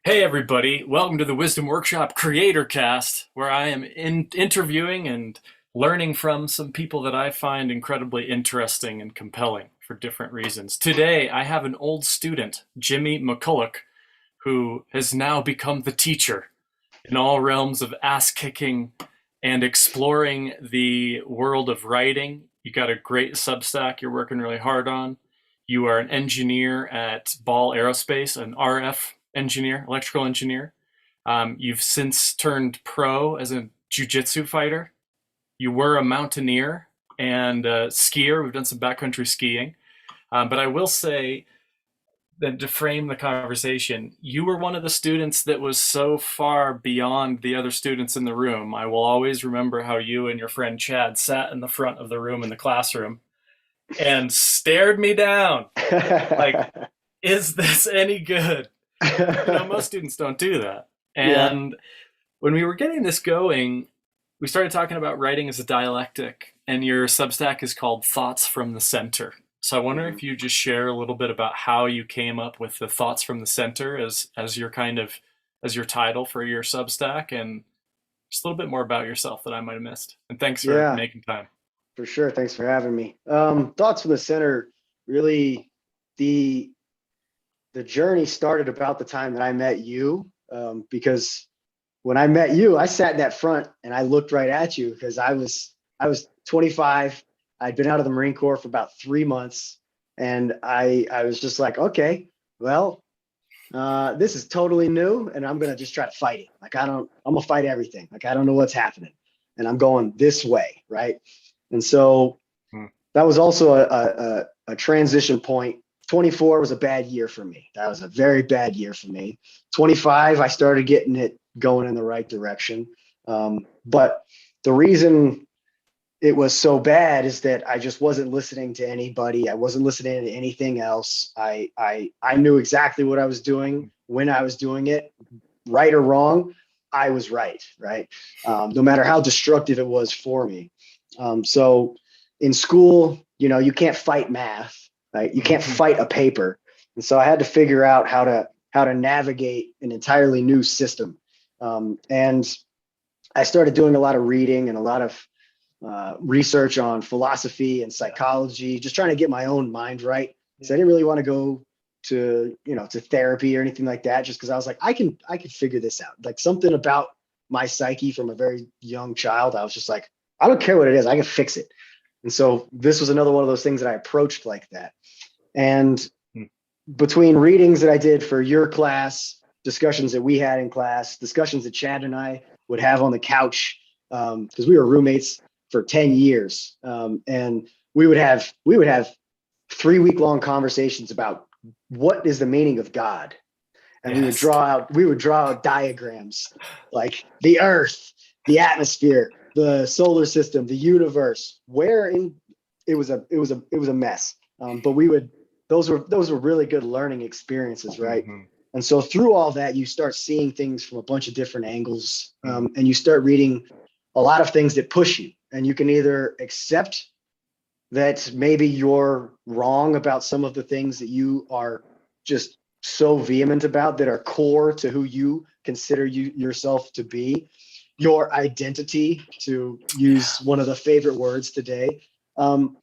Hey everybody, welcome to the Wisdom Workshop Creator Cast, where I am interviewing and learning from some people that I find incredibly interesting and compelling for different reasons. Today, I have an old student, Jimmy McCulloch, who has now become the teacher in all realms of ass kicking and exploring the world of writing. You got a great Substack you're working really hard on. You are an engineer at Ball Aerospace, an RF engineer, electrical engineer. You've since turned pro as a Ju Jitsu fighter. You were a mountaineer and a skier. We've done some backcountry skiing. But I will say that to frame the conversation, you were one of the students that was so far beyond the other students in the room. I will always remember how you and your friend Chad sat in the front of the room in the classroom and stared me down. Like, is this any good? Most students don't do that. Yeah. And when we were getting this going, we started talking about writing as a dialectic, and your Substack is called Thoughts from the Center. So I wonder Mhm. if you just share a little bit about how you came up with the Thoughts from the Center as your as your title for your Substack, and just a little bit more about yourself that I might have missed. And thanks for Yeah, making time. for sure. Thanks for having me. Thoughts from the center, really the the journey started about the time that I met you. Because when I met you, I sat in that front and I looked right at you because I was 25. I'd been out of the Marine Corps for about 3 months, and I was just like, okay, well, this is totally new, and I'm gonna just try to fight it. Like I'm gonna fight everything. Like I don't know what's happening, and I'm going this way, right? And so Hmm. that was also a transition point. 24 was a bad year for me. That was a very bad year for me. 25, I started getting it going in the right direction. But the reason it was so bad is that I just wasn't listening to anybody. I wasn't listening to anything else. I knew exactly what I was doing when I was doing it, right or wrong. I was right, right? No matter how destructive it was for me. So in school, you can't fight math, right? You can't fight a paper, and so I had to figure out how to navigate an entirely new system. And I started doing a lot of reading and a lot of research on philosophy and psychology, just trying to get my own mind right. So I didn't really want to go to therapy or anything like that, just because I was like, I can figure this out. Like something about my psyche from a very young child, I was just like, I don't care what it is, I can fix it. And so this was another one of those things that I approached like that. And between readings that I did for your class, discussions that we had in class, discussions that Chad and I would have on the couch, because we were roommates for 10 years. And we would have 3 week long conversations about what is the meaning of God. And we would Yes. draw out diagrams like the earth, the atmosphere, the solar system, the universe, where in it was a mess. But we would those were really good learning experiences, right? Mm-hmm. And so through all that, you start seeing things from a bunch of different angles, Mm-hmm. and you start reading a lot of things that push you. And you can either accept that maybe you're wrong about some of the things that you are just so vehement about that are core to who you consider yourself to be, your identity, to use one of the favorite words today. Um,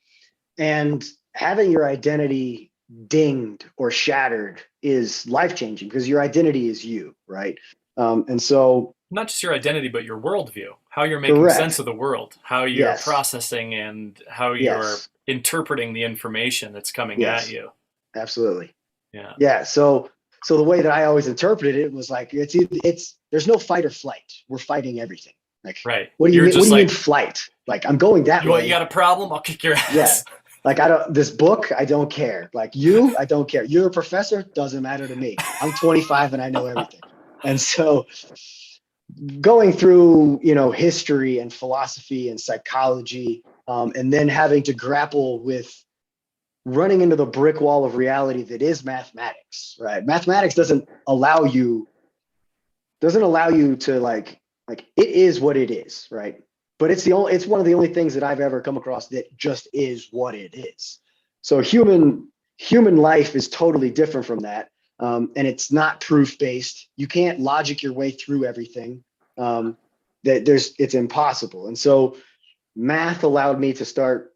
and having your identity dinged or shattered is life changing because your identity is you, right? And so, Not just your identity, but your worldview, how you're making sense correct. of the world, how you're Yes. processing and how you're Yes. interpreting the information that's coming at Yes. you. Absolutely. Yeah. Yeah. So the way that I always interpreted it was like it's there's no fight or flight. We're fighting everything. Like, Right. what do you You're mean? What just do you mean like, flight? Like I'm going that you way. got a problem? I'll kick your Yeah. ass. Like I don't this book, I don't care. Like you, I don't care. You're a professor, doesn't matter to me. I'm 25 and I know everything. And so going through, history and philosophy and psychology, and then having to grapple with running into the brick wall of reality that is mathematics, right? Mathematics doesn't allow you to like it is what it is, right? But it's one of the only things that I've ever come across that just is what it is. So human life is totally different from that. and it's not proof based. You can't logic your way through everything. It's impossible. And so math allowed me to start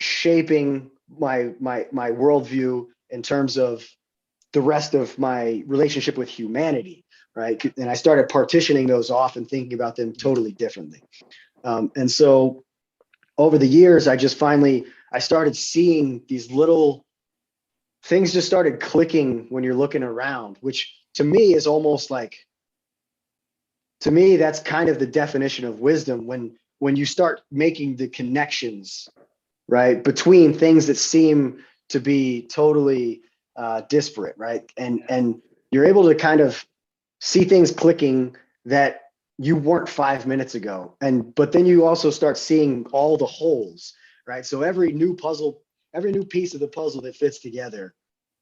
shaping my worldview in terms of the rest of my relationship with humanity, right? And I started partitioning those off and thinking about them totally differently. And so over the years, I started seeing these little things just started clicking when you're looking around, which to me is almost like, to me, that's kind of the definition of wisdom, when you start making the connections, right, between things that seem to be totally disparate, right? And you're able to kind of see things clicking that you weren't 5 minutes ago. But then you also start seeing all the holes, right? So every new piece of the puzzle that fits together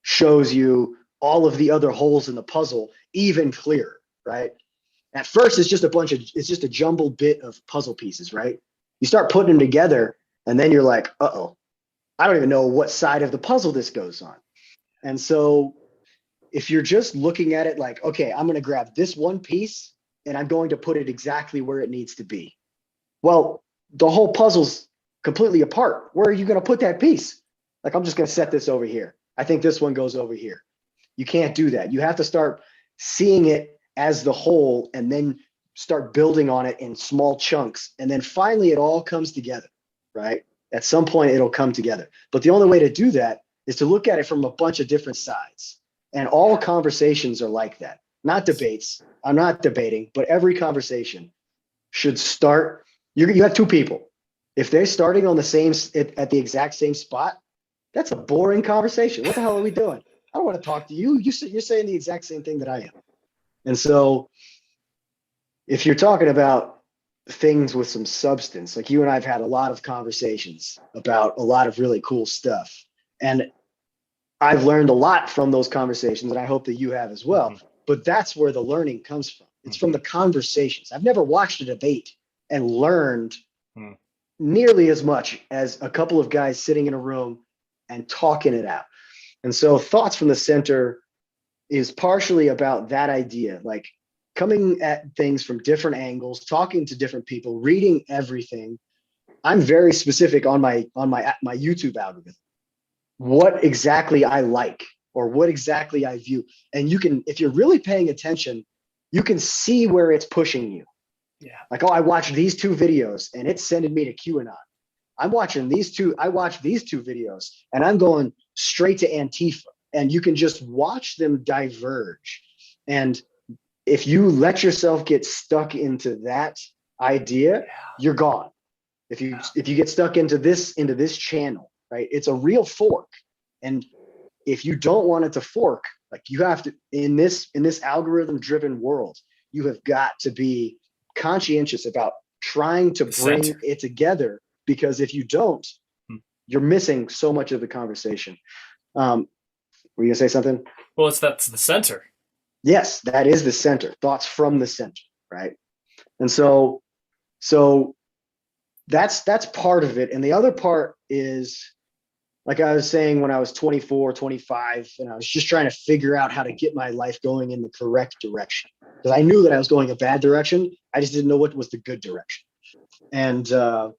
shows you all of the other holes in the puzzle even clearer, right? At first, it's just a jumbled bit of puzzle pieces, right? You start putting them together, and then you're like, uh-oh, I don't even know what side of the puzzle this goes on. And so if you're just looking at it like, okay, I'm going to grab this one piece and I'm going to put it exactly where it needs to be. Well, the whole puzzle's completely apart. Where are you going to put that piece? Like, I'm just going to set this over here. I think this one goes over here. You can't do that. You have to start seeing it as the whole and then start building on it in small chunks. And then finally it all comes together, right? At some point it'll come together. But the only way to do that is to look at it from a bunch of different sides. And all conversations are like that. Not debates. I'm not debating, but every conversation should start. You have two people. If they're starting on at the exact same spot, that's a boring conversation. What the hell are we doing? I don't want to talk to you. You're saying the exact same thing that I am. And so if you're talking about things with some substance, like you and I've had a lot of conversations about a lot of really cool stuff. And I've learned a lot from those conversations, and I hope that you have as well. Mm-hmm. But that's where the learning comes from. It's from the conversations. I've never watched a debate and learned nearly as much as a couple of guys sitting in a room and talking it out. And so Thoughts from the Center is partially about that idea, like coming at things from different angles, talking to different people, reading everything. I'm very specific on my YouTube algorithm, what exactly I like or what exactly I view. And you can, if you're really paying attention, you can see where it's pushing you. Yeah. Like, oh, I watched these two videos and it's sending me to QAnon. I watch these two videos and I'm going straight to Antifa. And you can just watch them diverge. And if you let yourself get stuck into that idea, you're gone. If you get stuck into this channel, right? It's a real fork. And if you don't want it to fork, like you have to, in this algorithm driven world, you have got to be conscientious about trying to bring it together, because if you don't, you're missing so much of the conversation. Were you gonna say something? Well, that's the center. Yes, that is the center. Thoughts from the center, right? And so that's part of it. And the other part is, like I was saying, when I was 24, 25, and I was just trying to figure out how to get my life going in the correct direction. Because I knew that I was going a bad direction. I just didn't know what was the good direction. And a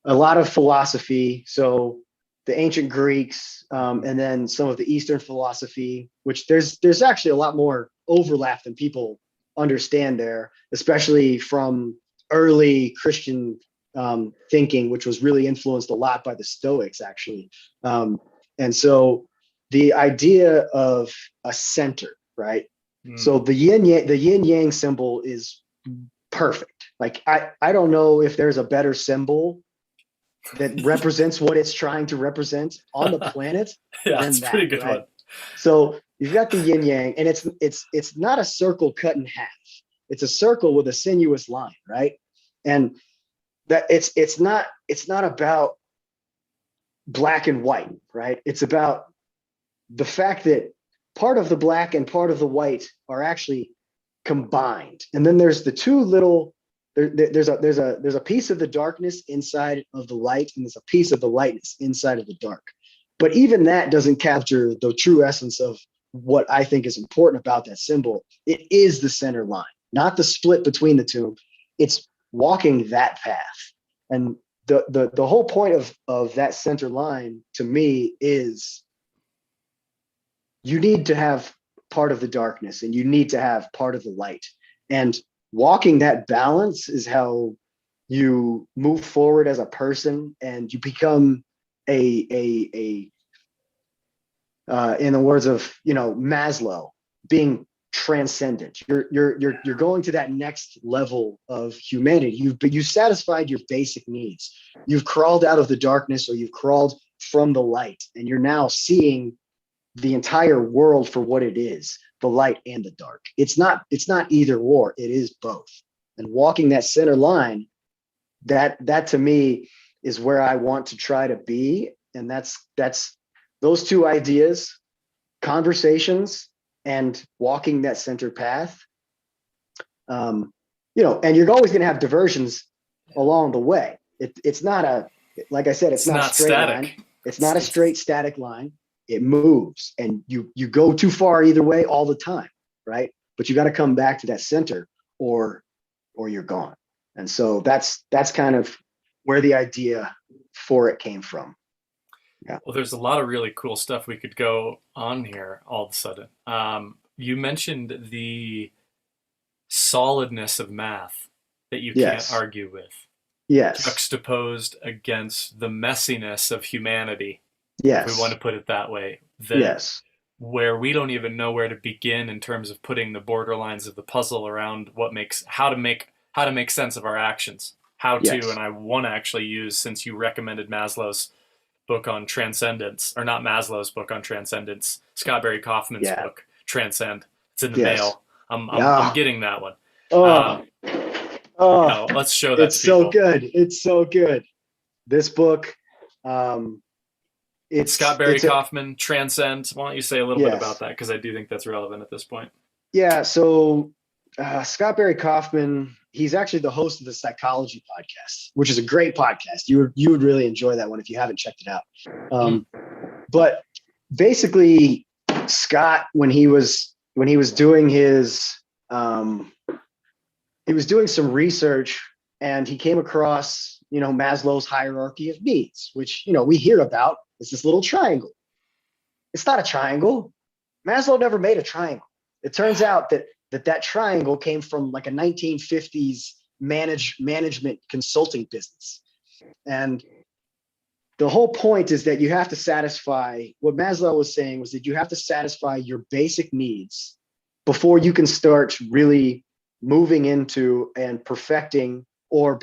lot of philosophy. So the ancient Greeks, and then some of the Eastern philosophy, which there's actually a lot more overlap than people understand there, especially from early Christian thinking, which was really influenced a lot by the Stoics, actually. And so the idea of a center, right? So the yin yang symbol is perfect. Like I don't know if there's a better symbol that represents what it's trying to represent on the planet. Yeah, it's a pretty good one. So you've got the yin yang, and it's not a circle cut in half. It's a circle with a sinuous line, right? And that it's not about black and white, right? It's about the fact that part of the black and part of the white are actually combined. And then there's the two little, there's a piece of the darkness inside of the light, and there's a piece of the lightness inside of the dark. But even that doesn't capture the true essence of what I think is important about that symbol, it is the center line, not the split between the two. It's walking that path. And the whole point of that center line to me is you need to have part of the darkness and you need to have part of the light. And walking that balance is how you move forward as a person, and you become a in the words of, you know, Maslow, being transcendent. You're going to that next level of humanity. You satisfied your basic needs. You've crawled out of the darkness, or you've crawled from the light, and you're now seeing the entire world for what it is, the light and the dark. It's not either or, it is both. And walking that center line, that to me is where I want to try to be. And that's those two ideas, conversations and walking that center path. You know, and you're always going to have diversions along the way. It's not like I said, it's not a straight static line. It's not a straight static line. It moves, and you go too far either way all the time, right? But you got to come back to that center, or you're gone. And so that's kind of where the idea for it came from. Yeah. Well, there's a lot of really cool stuff we could go on here all of a sudden. You mentioned the solidness of math that you Yes. can't argue with, Yes. juxtaposed against the messiness of humanity, Yes. if we want to put it that way, that Yes. where we don't even know where to begin in terms of putting the borderlines of the puzzle around how to make sense of our actions. Yes. And I want to actually use, since you recommended Maslow's book on transcendence, or not Maslow's book on transcendence, Scott Barry Kaufman's book, Transcend. It's in the mail. I'm getting that one. Let's show that it's to people. so good. It's so good. This book, it's Scott Barry Kaufman, Transcend. Why don't you say a little bit about that? Because I do think that's relevant at this point. Yeah. So Scott Barry Kaufman, he's actually the host of the Psychology podcast, which is a great podcast. You would really enjoy that one if you haven't checked it out. But basically, Scott, when he was doing his he was doing some research, and he came across, you know, Maslow's hierarchy of needs, which, you know, we hear about. It's this little triangle. It's not a triangle. Maslow never made a triangle. It turns out that triangle came from like a 1950s management consulting business. And the whole point is that you have to satisfy, what Maslow was saying was that you have to satisfy your basic needs before you can start really moving into and perfecting or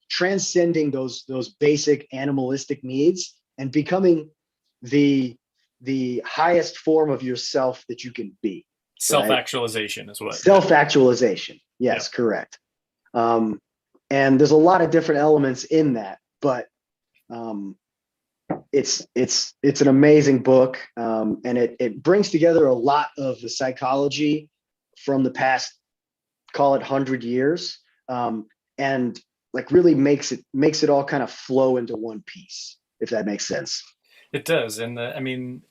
transcending those basic animalistic needs and becoming the highest form of yourself that you can be. Self-actualization is what. Self-actualization. Yes, correct. And there's a lot of different elements in that, but it's an amazing book, and it brings together a lot of the psychology from the past, call it 100 years, and like really makes it all kind of flow into one piece, if that makes sense. It does. And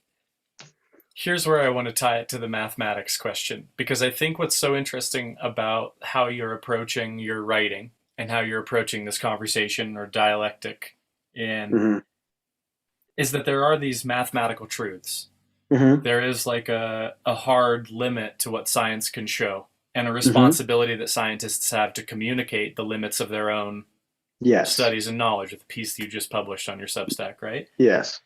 here's where I want to tie it to the mathematics question, because I think what's so interesting about how you're approaching your writing and how you're approaching this conversation or dialectic is that there are these mathematical truths. There is like a hard limit to what science can show, and a responsibility that scientists have to communicate the limits of their own studies and knowledge, with the piece that you just published on your Substack, right? Yes.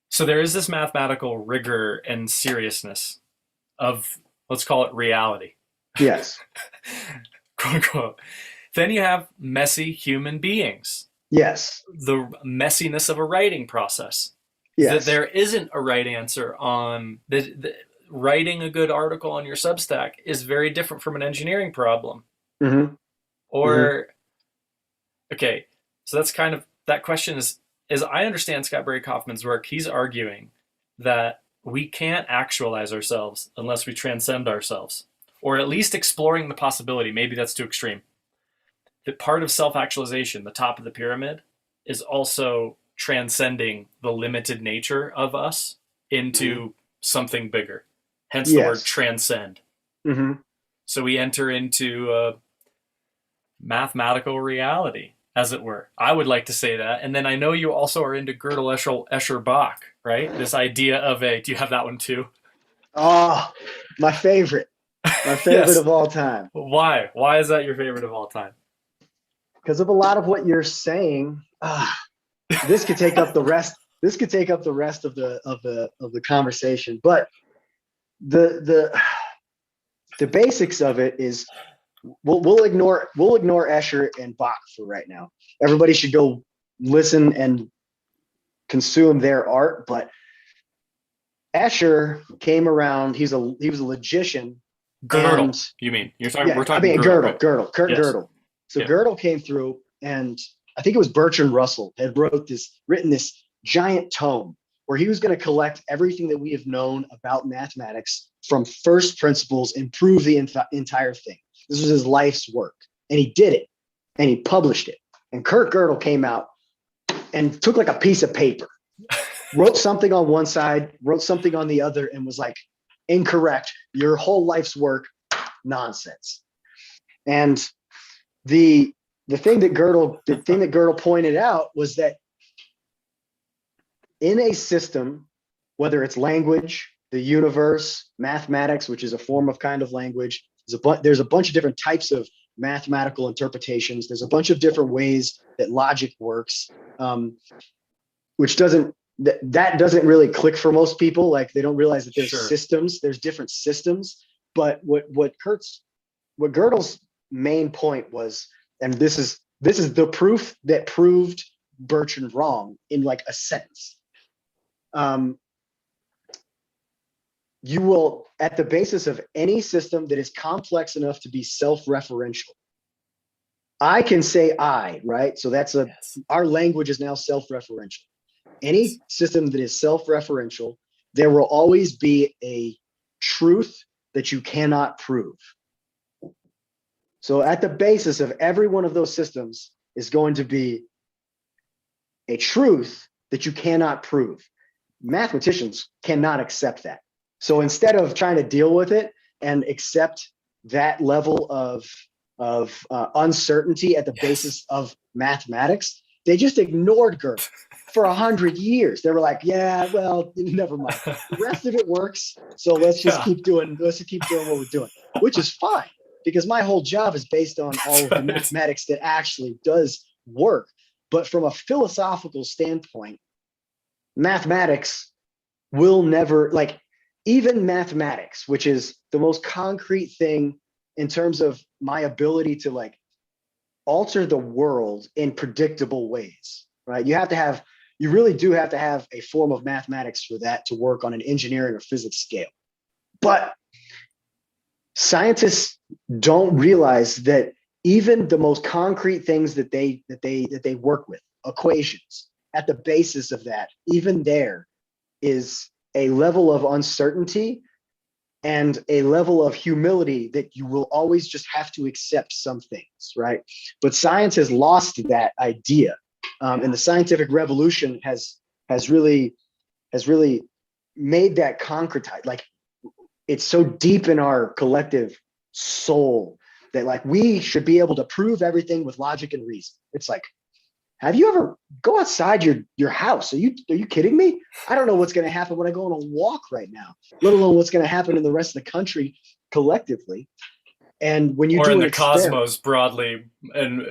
So there is this mathematical rigor and seriousness of, let's call it reality. Yes. Quote unquote. Then you have messy human beings. Yes. The messiness of a writing process. Yes. That there isn't a right answer on the writing a good article on your Substack is very different from an engineering problem. Okay, so that's kind of, that question is, as I understand Scott Barry Kaufman's work, he's arguing that we can't actualize ourselves unless we transcend ourselves, or at least exploring the possibility. Maybe that's too extreme. That part of self-actualization, the top of the pyramid, is also transcending the limited nature of us into something bigger. hence the word Yes. transcend. Mm-hmm. So we enter into a mathematical reality, as it were. I would like to say that. And then I know you also are into Gödel, Escher, Bach, right? This idea of do you have that one too? Oh, my favorite. My favorite Yes. of all time. Why? Why is that your favorite of all time? Because of a lot of what you're saying. This could take up the rest. This could take up the rest of the conversation. But the basics of it is we'll ignore Escher and Bach for right now. Everybody should go listen and consume their art. But Escher came around. He was a logician. Gödel, And you mean? We're yeah, I talking mean Gödel, right? Kurt Yes. Gödel. So Yeah. Gödel came through, and I think it was Bertrand Russell had written this giant tome where he was going to collect everything that we have known about mathematics from first principles and prove the entire thing. This was his life's work, and he did it, and he published it. And Kurt Gödel came out and took like a piece of paper, wrote something on one side, wrote something on the other, and was like, incorrect. Your whole life's work, nonsense. And the thing that Gödel pointed out was that in a system, whether it's language, the universe, mathematics, which is a form of kind of language, there's a bunch of different types of mathematical interpretations. There's a bunch of different ways that logic works, which doesn't really click for most people. Like they don't realize that there's systems, there's different systems. But what Gödel's main point was, and this is the proof that proved Bertrand wrong in like a sentence. You will, at the basis of any system that is complex enough to be self-referential. I can say I, right? So that's our language is now self-referential. Any system that is self-referential, there will always be a truth that you cannot prove. So at the basis of every one of those systems is going to be a truth that you cannot prove. Mathematicians cannot accept that. So instead of trying to deal with it and accept that level of uncertainty at the basis of mathematics, they just ignored Gödel for 100 years. They were like, yeah, well, never mind. The rest of it works. So let's just keep doing what we're doing, which is fine because my whole job is based on all of the mathematics that actually does work. But from a philosophical standpoint, mathematics will never, like, even mathematics, which is the most concrete thing in terms of my ability to like alter the world in predictable ways, right? You really do have to have a form of mathematics for that to work on an engineering or physics scale. But scientists don't realize that even the most concrete things that they work with, equations, at the basis of that, even there is a level of uncertainty and a level of humility that you will always just have to accept some things, right? But science has lost that idea, and the scientific revolution has really made that concretized. Like it's so deep in our collective soul that like we should be able to prove everything with logic and reason. It's like, have you ever go outside your house? Are you kidding me? I don't know what's going to happen when I go on a walk right now, let alone what's going to happen in the rest of the country collectively. And when you or do in an the experiment, cosmos broadly, and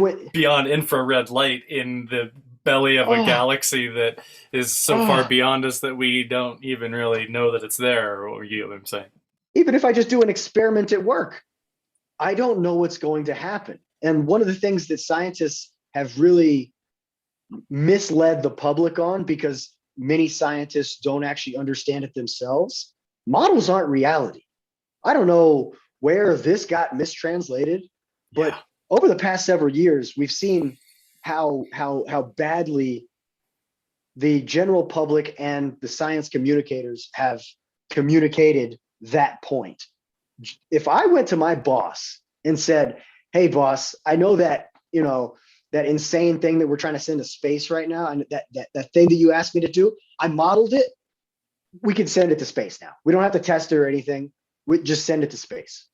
when, beyond infrared light in the belly of a galaxy that is so far beyond us that we don't even really know that it's there, or you know what I'm saying? Even if I just do an experiment at work, I don't know what's going to happen. And one of the things that scientists have really misled the public on, because many scientists don't actually understand it themselves, models aren't reality. I don't know where this got mistranslated, but over the past several years, we've seen how badly the general public and the science communicators have communicated that point. If I went to my boss and said, hey boss, I know that, that insane thing that we're trying to send to space right now, and that thing that you asked me to do, I modeled it we can send it to space now. We don't have to test it or anything. We just send it to space.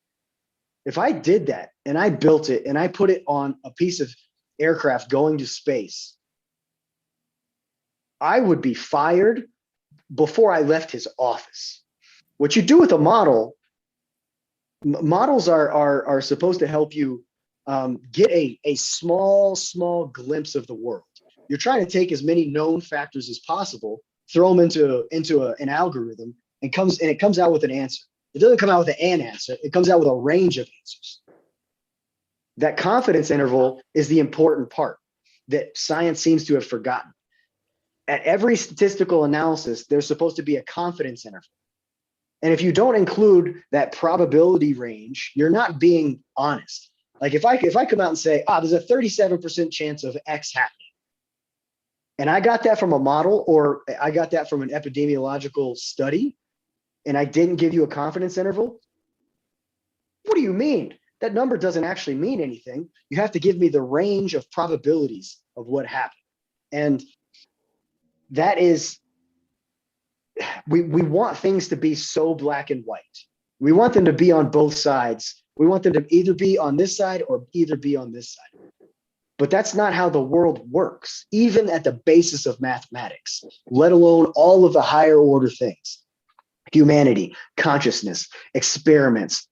If I did that and I built it and I put it on a piece of aircraft going to space, I would be fired before I left his office. What you do with a model, models are supposed to help you get a small glimpse of the world. You're trying to take as many known factors as possible, throw them into an algorithm, and it comes out with an answer. It doesn't come out with an answer. It comes out with a range of answers. That confidence interval is the important part that science seems to have forgotten. At every statistical analysis, there's supposed to be a confidence interval. And if you don't include that probability range, you're not being honest. Like if I come out and say, there's a 37% chance of X happening, and I got that from a model or I got that from an epidemiological study, and I didn't give you a confidence interval, what do you mean? That number doesn't actually mean anything. You have to give me the range of probabilities of what happened. And that is, we want things to be so black and white. We want them to be on both sides. We want them to either be on this side or either be on this side. But that's not how the world works, even at the basis of mathematics, let alone all of the higher order things. Humanity, consciousness, experiments,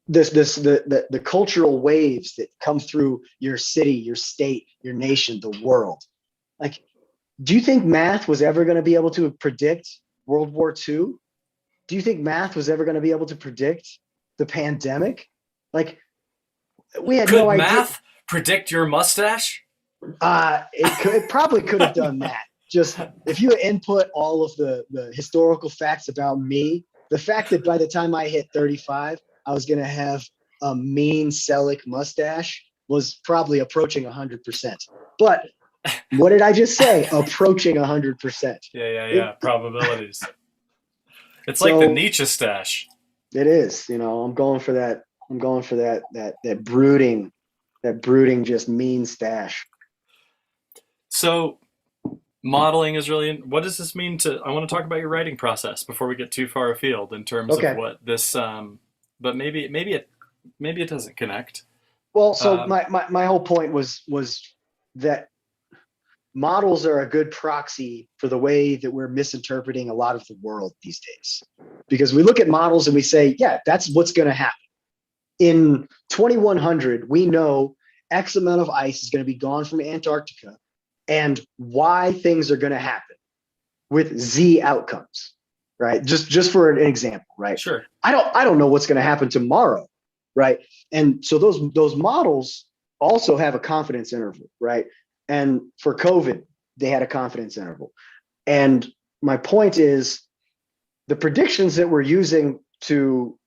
the cultural waves that come through your city, your state, your nation, the world. Like, do you think math was ever going to be able to predict World War II? Do you think math was ever going to be able to predict the pandemic? Like, we had no idea. Could math predict your mustache? It probably could have done that. Just if you input all of the historical facts about me, the fact that by the time I hit 35, I was going to have a mean Selleck mustache was probably approaching 100%. But what did I just say? Approaching 100%. Yeah. Probabilities. It's like the Nietzsche stash. It is. I'm going for that. I'm going for that brooding, just mean stash. So modeling is really, what does this mean I want to talk about your writing process before we get too far afield in terms of what this, but maybe it doesn't connect. Well, so my whole point was that models are a good proxy for the way that we're misinterpreting a lot of the world these days. Because we look at models and we say, yeah, that's what's going to happen. In 2100, we know X amount of ice is going to be gone from Antarctica and Y things are going to happen with Z outcomes, right? Just for an example, right? Sure. I don't know what's going to happen tomorrow, right? And so those models also have a confidence interval, right? And for COVID, they had a confidence interval. And my point is, the predictions that we're using to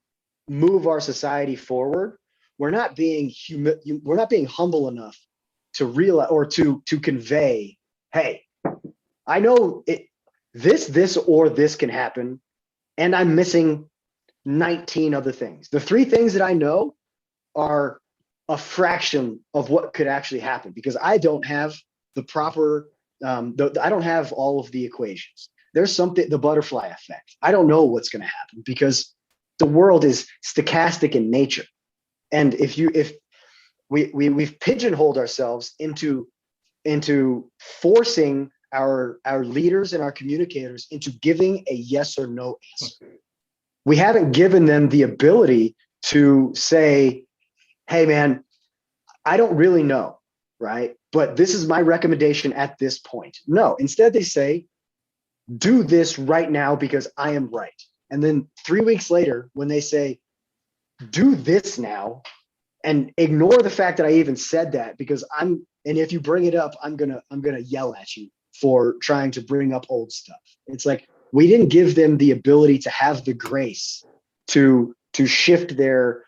move our society forward, we're not being humble enough to realize or to convey, hey, I know this or this can happen, and I'm missing 19 other things. The 3 things that I know are a fraction of what could actually happen because I don't have the proper, I don't have all of the equations. There's something, the butterfly effect. I don't know what's going to happen because the world is stochastic in nature. And if we've pigeonholed ourselves into forcing our leaders and our communicators into giving a yes or no answer. We haven't given them the ability to say, hey man, I don't really know, right? But this is my recommendation at this point. No, instead they say, do this right now because I am right. And then 3 weeks later, when they say, do this now, and ignore the fact that I even said that because and if you bring it up, I'm gonna yell at you for trying to bring up old stuff. It's like, we didn't give them the ability to have the grace to shift their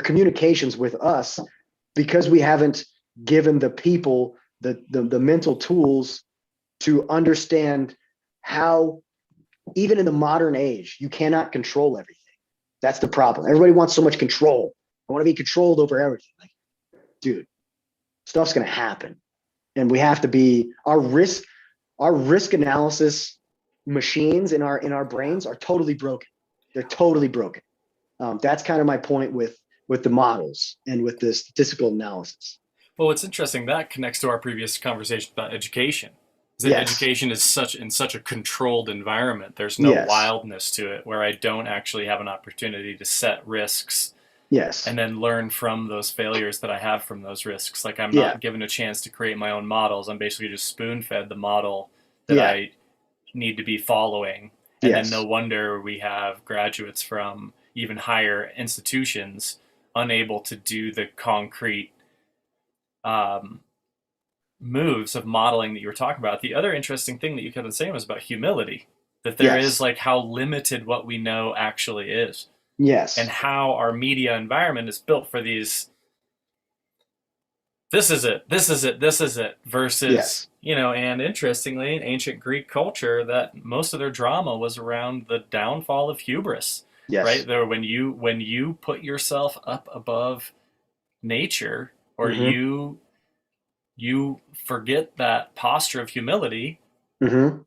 communications with us because we haven't given the people the mental tools to understand how, even in the modern age, you cannot control everything. That's the problem. Everybody wants so much control. I want to be controlled over everything. Like, dude, stuff's going to happen. And we have to be, our risk analysis machines in our brains are totally broken. They're totally broken. That's kind of my point with the models and with the statistical analysis. Well, what's interesting, that connects to our previous conversation about education. Is that Yes. education is such a controlled environment. There's no Yes. wildness to it where I don't actually have an opportunity to set risks Yes. and then learn from those failures that I have from those risks. Like I'm Yeah. not given a chance to create my own models. I'm basically just spoon fed the model that Yeah. I need to be following. And then no Yes. wonder we have graduates from even higher institutions unable to do the concrete um, moves of modeling that you were talking about. The other interesting thing that you kept on saying was about humility, that there is Yes. like how limited what we know actually is, and Yes. how our media environment is built for these this is it, this is it, this is it, versus, Yes. and interestingly, in ancient Greek culture, that most of their drama was around the downfall of hubris, right? Yes. There, when you put yourself up above nature, or Mm-hmm. you forget that posture of humility, Mm-hmm.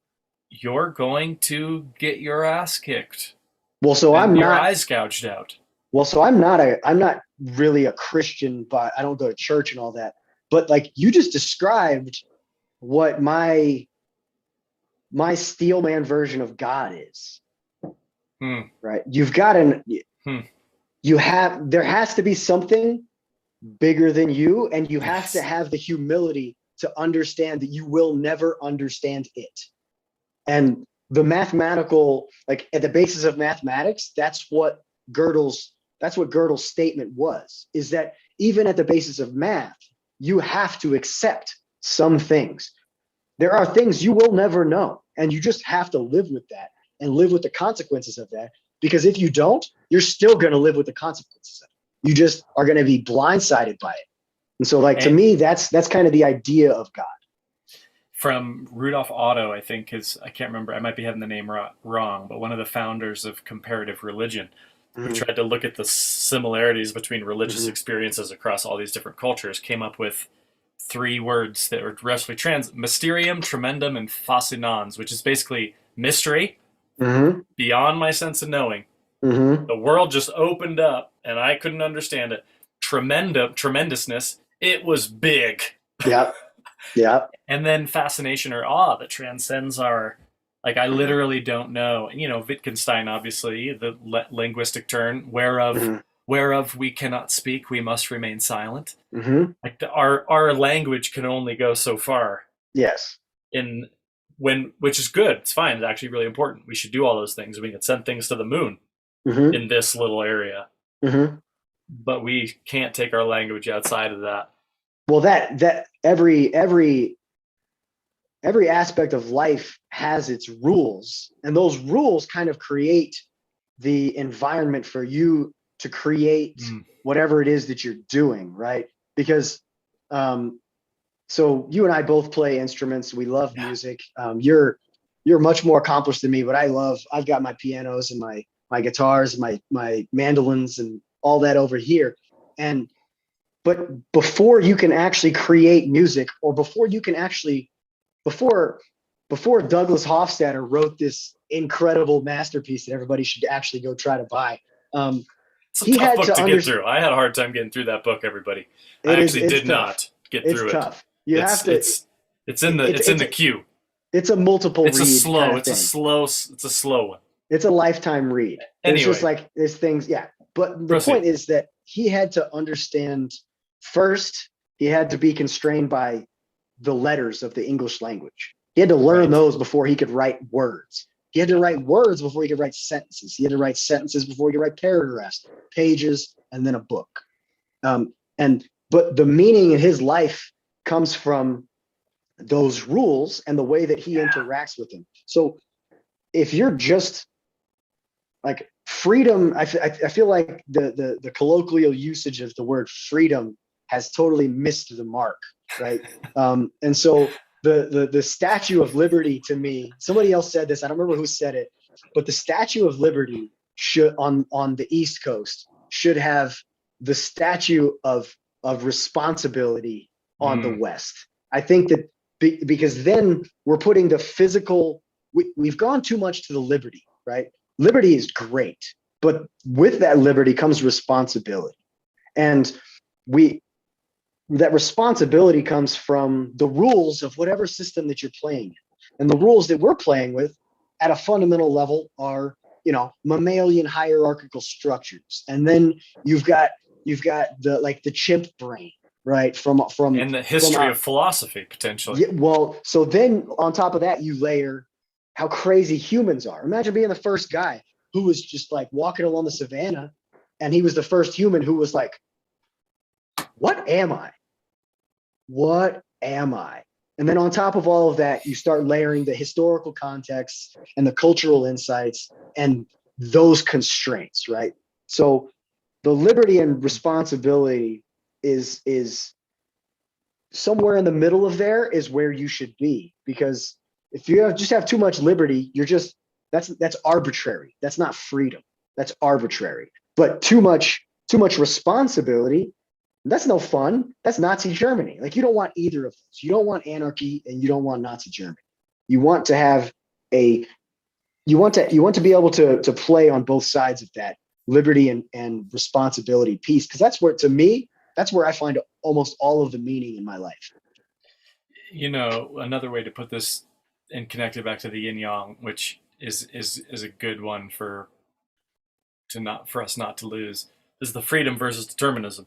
you're going to get your ass kicked Well, so and I'm your not. eyes gouged out. Well, so I'm not really a Christian, but I don't go to church and all that. But like you just described what my Steelman version of God is, Hmm. right? You've got an Hmm. there has to be something bigger than you, and you have to Yes. have the humility to understand that you will never understand it. And the mathematical, like at the basis of mathematics, that's what Gödel's statement was, is that even at the basis of math, you have to accept some things. There are things you will never know, and you just have to live with that and live with the consequences of that. Because if you don't, you're still going to live with the consequences of it. You just are going to be blindsided by it. And so, like to And me, that's kind of the idea of God. from Rudolf Otto, I think, I can't remember, I might be having the name wrong, but one of the founders of comparative religion, who Mm-hmm. tried to look at the similarities between religious Mm-hmm. experiences across all these different cultures, came up with three words that were roughly mysterium, tremendum, and fascinans, which is basically mystery, Mm-hmm. beyond my sense of knowing. Mm-hmm. The world just opened up and I couldn't understand it. Tremendousness, it was big. Yep. Yep. And then fascination or awe that transcends our, like, I Mm-hmm. literally don't know. And, Wittgenstein, obviously, the linguistic term, Mm-hmm. whereof we cannot speak, we must remain silent. Mm-hmm. Like our language can only go so far Yes. in which is good. It's fine. It's actually really important. We should do all those things. We can send things to the moon Mm-hmm. in this little area, Mm-hmm. but we can't take our language outside of that. Well, that every aspect of life has its rules, and those rules kind of create the environment for you to create Mm. whatever it is that you're doing, right? Because so you and I both play instruments. We love Yeah. music. You're much more accomplished than me, but I've got my pianos and my guitars, my mandolins and all that over here. And but before you can actually create music, or before before Douglas Hofstadter wrote this incredible masterpiece that everybody should actually go try to buy, It's a he tough had book to to get understand. through. I had a hard time getting through that book, everybody. I It is actually it's did tough. not get It's through it. tough. You have It's to. it's it's in the It's it's in it's the queue. it's a multiple It's a read kind slow. of It's a thing. slow. It's a slow one. It's a lifetime read. There's just Anyway, like there's things, yeah. But the proceed. point is that he had to understand first. He had to be constrained by the letters of the English language. He had to learn Right. those before he could write words. He had to write words before he could write sentences. He had to write sentences before he could write paragraphs, pages, and then a book. But the meaning in his life comes from those rules and the way that he interacts with them. So if you're just like freedom, I feel like the colloquial usage of the word freedom has totally missed the mark, right? And so the Statue of Liberty, to me, somebody else said this, I don't remember who said it, but the Statue of Liberty should on the East Coast should have the statue of responsibility on the Mm. West. I think that because then we're putting the physical we've gone too much to the liberty, right? Liberty is great, but with that liberty comes responsibility. And that responsibility comes from the rules of whatever system that you're playing in. And the rules that we're playing with at a fundamental level are, mammalian hierarchical structures. And then you've got the chimp brain, right? From And the history of philosophy, potentially. Yeah, well, so then on top of that, you layer how crazy humans are. Imagine being the first guy who was just like walking along the savannah, and he was the first human who was like, what am I? What am I? And then on top of all of that, you start layering the historical context and the cultural insights and those constraints, right? So the liberty and responsibility is somewhere in the middle of there is where you should be, because if you just have too much liberty, that's arbitrary. That's not freedom. That's arbitrary. But too much responsibility, that's no fun. That's Nazi Germany. Like, you don't want either of those. You don't want anarchy and you don't want Nazi Germany. You want to have you want to be able to play on both sides of that liberty and responsibility piece, because that's where I find almost all of the meaning in my life. Another way to put this and connect it back to the yin yang, which is a good one for us not to lose, is the freedom versus determinism.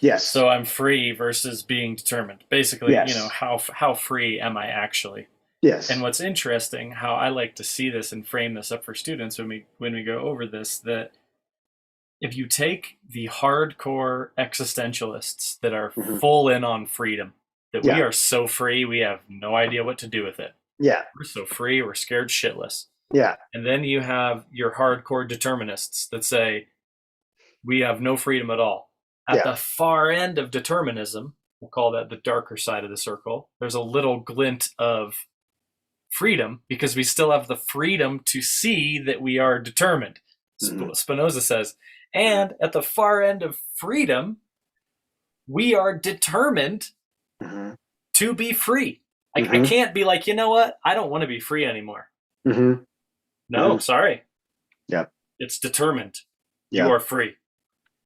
Yes. So I'm free versus being determined. Basically, yes. How free am I actually? Yes. And what's interesting, how I like to see this and frame this up for students when we go over this, that if you take the hardcore existentialists that are full in on freedom, that we are so free, we have no idea what to do with it. Yeah. We're so free, we're scared shitless. Yeah. And then you have your hardcore determinists that say, we have no freedom at all. At the far end of determinism, we'll call that the darker side of the circle, there's a little glint of freedom, because we still have the freedom to see that we are determined. Spinoza says, and at the far end of freedom, we are determined to be free. I can't be like, you know what? I don't want to be free anymore. No, sorry. Yeah. It's determined. You are free.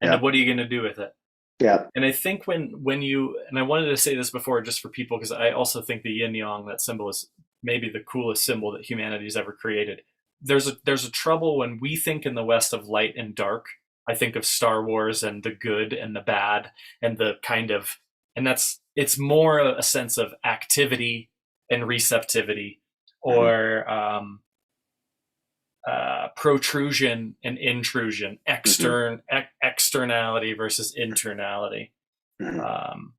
And what are you going to do with it? Yeah. And I think when you, and I wanted to say this before just for people, because I also think the yin yang, that symbol, is maybe the coolest symbol that humanity's ever created. There's a trouble when we think in the West of light and dark. I think of Star Wars and the good and the bad and the kind of, and it's more a sense of activity and receptivity, or protrusion and intrusion, externality versus internality. And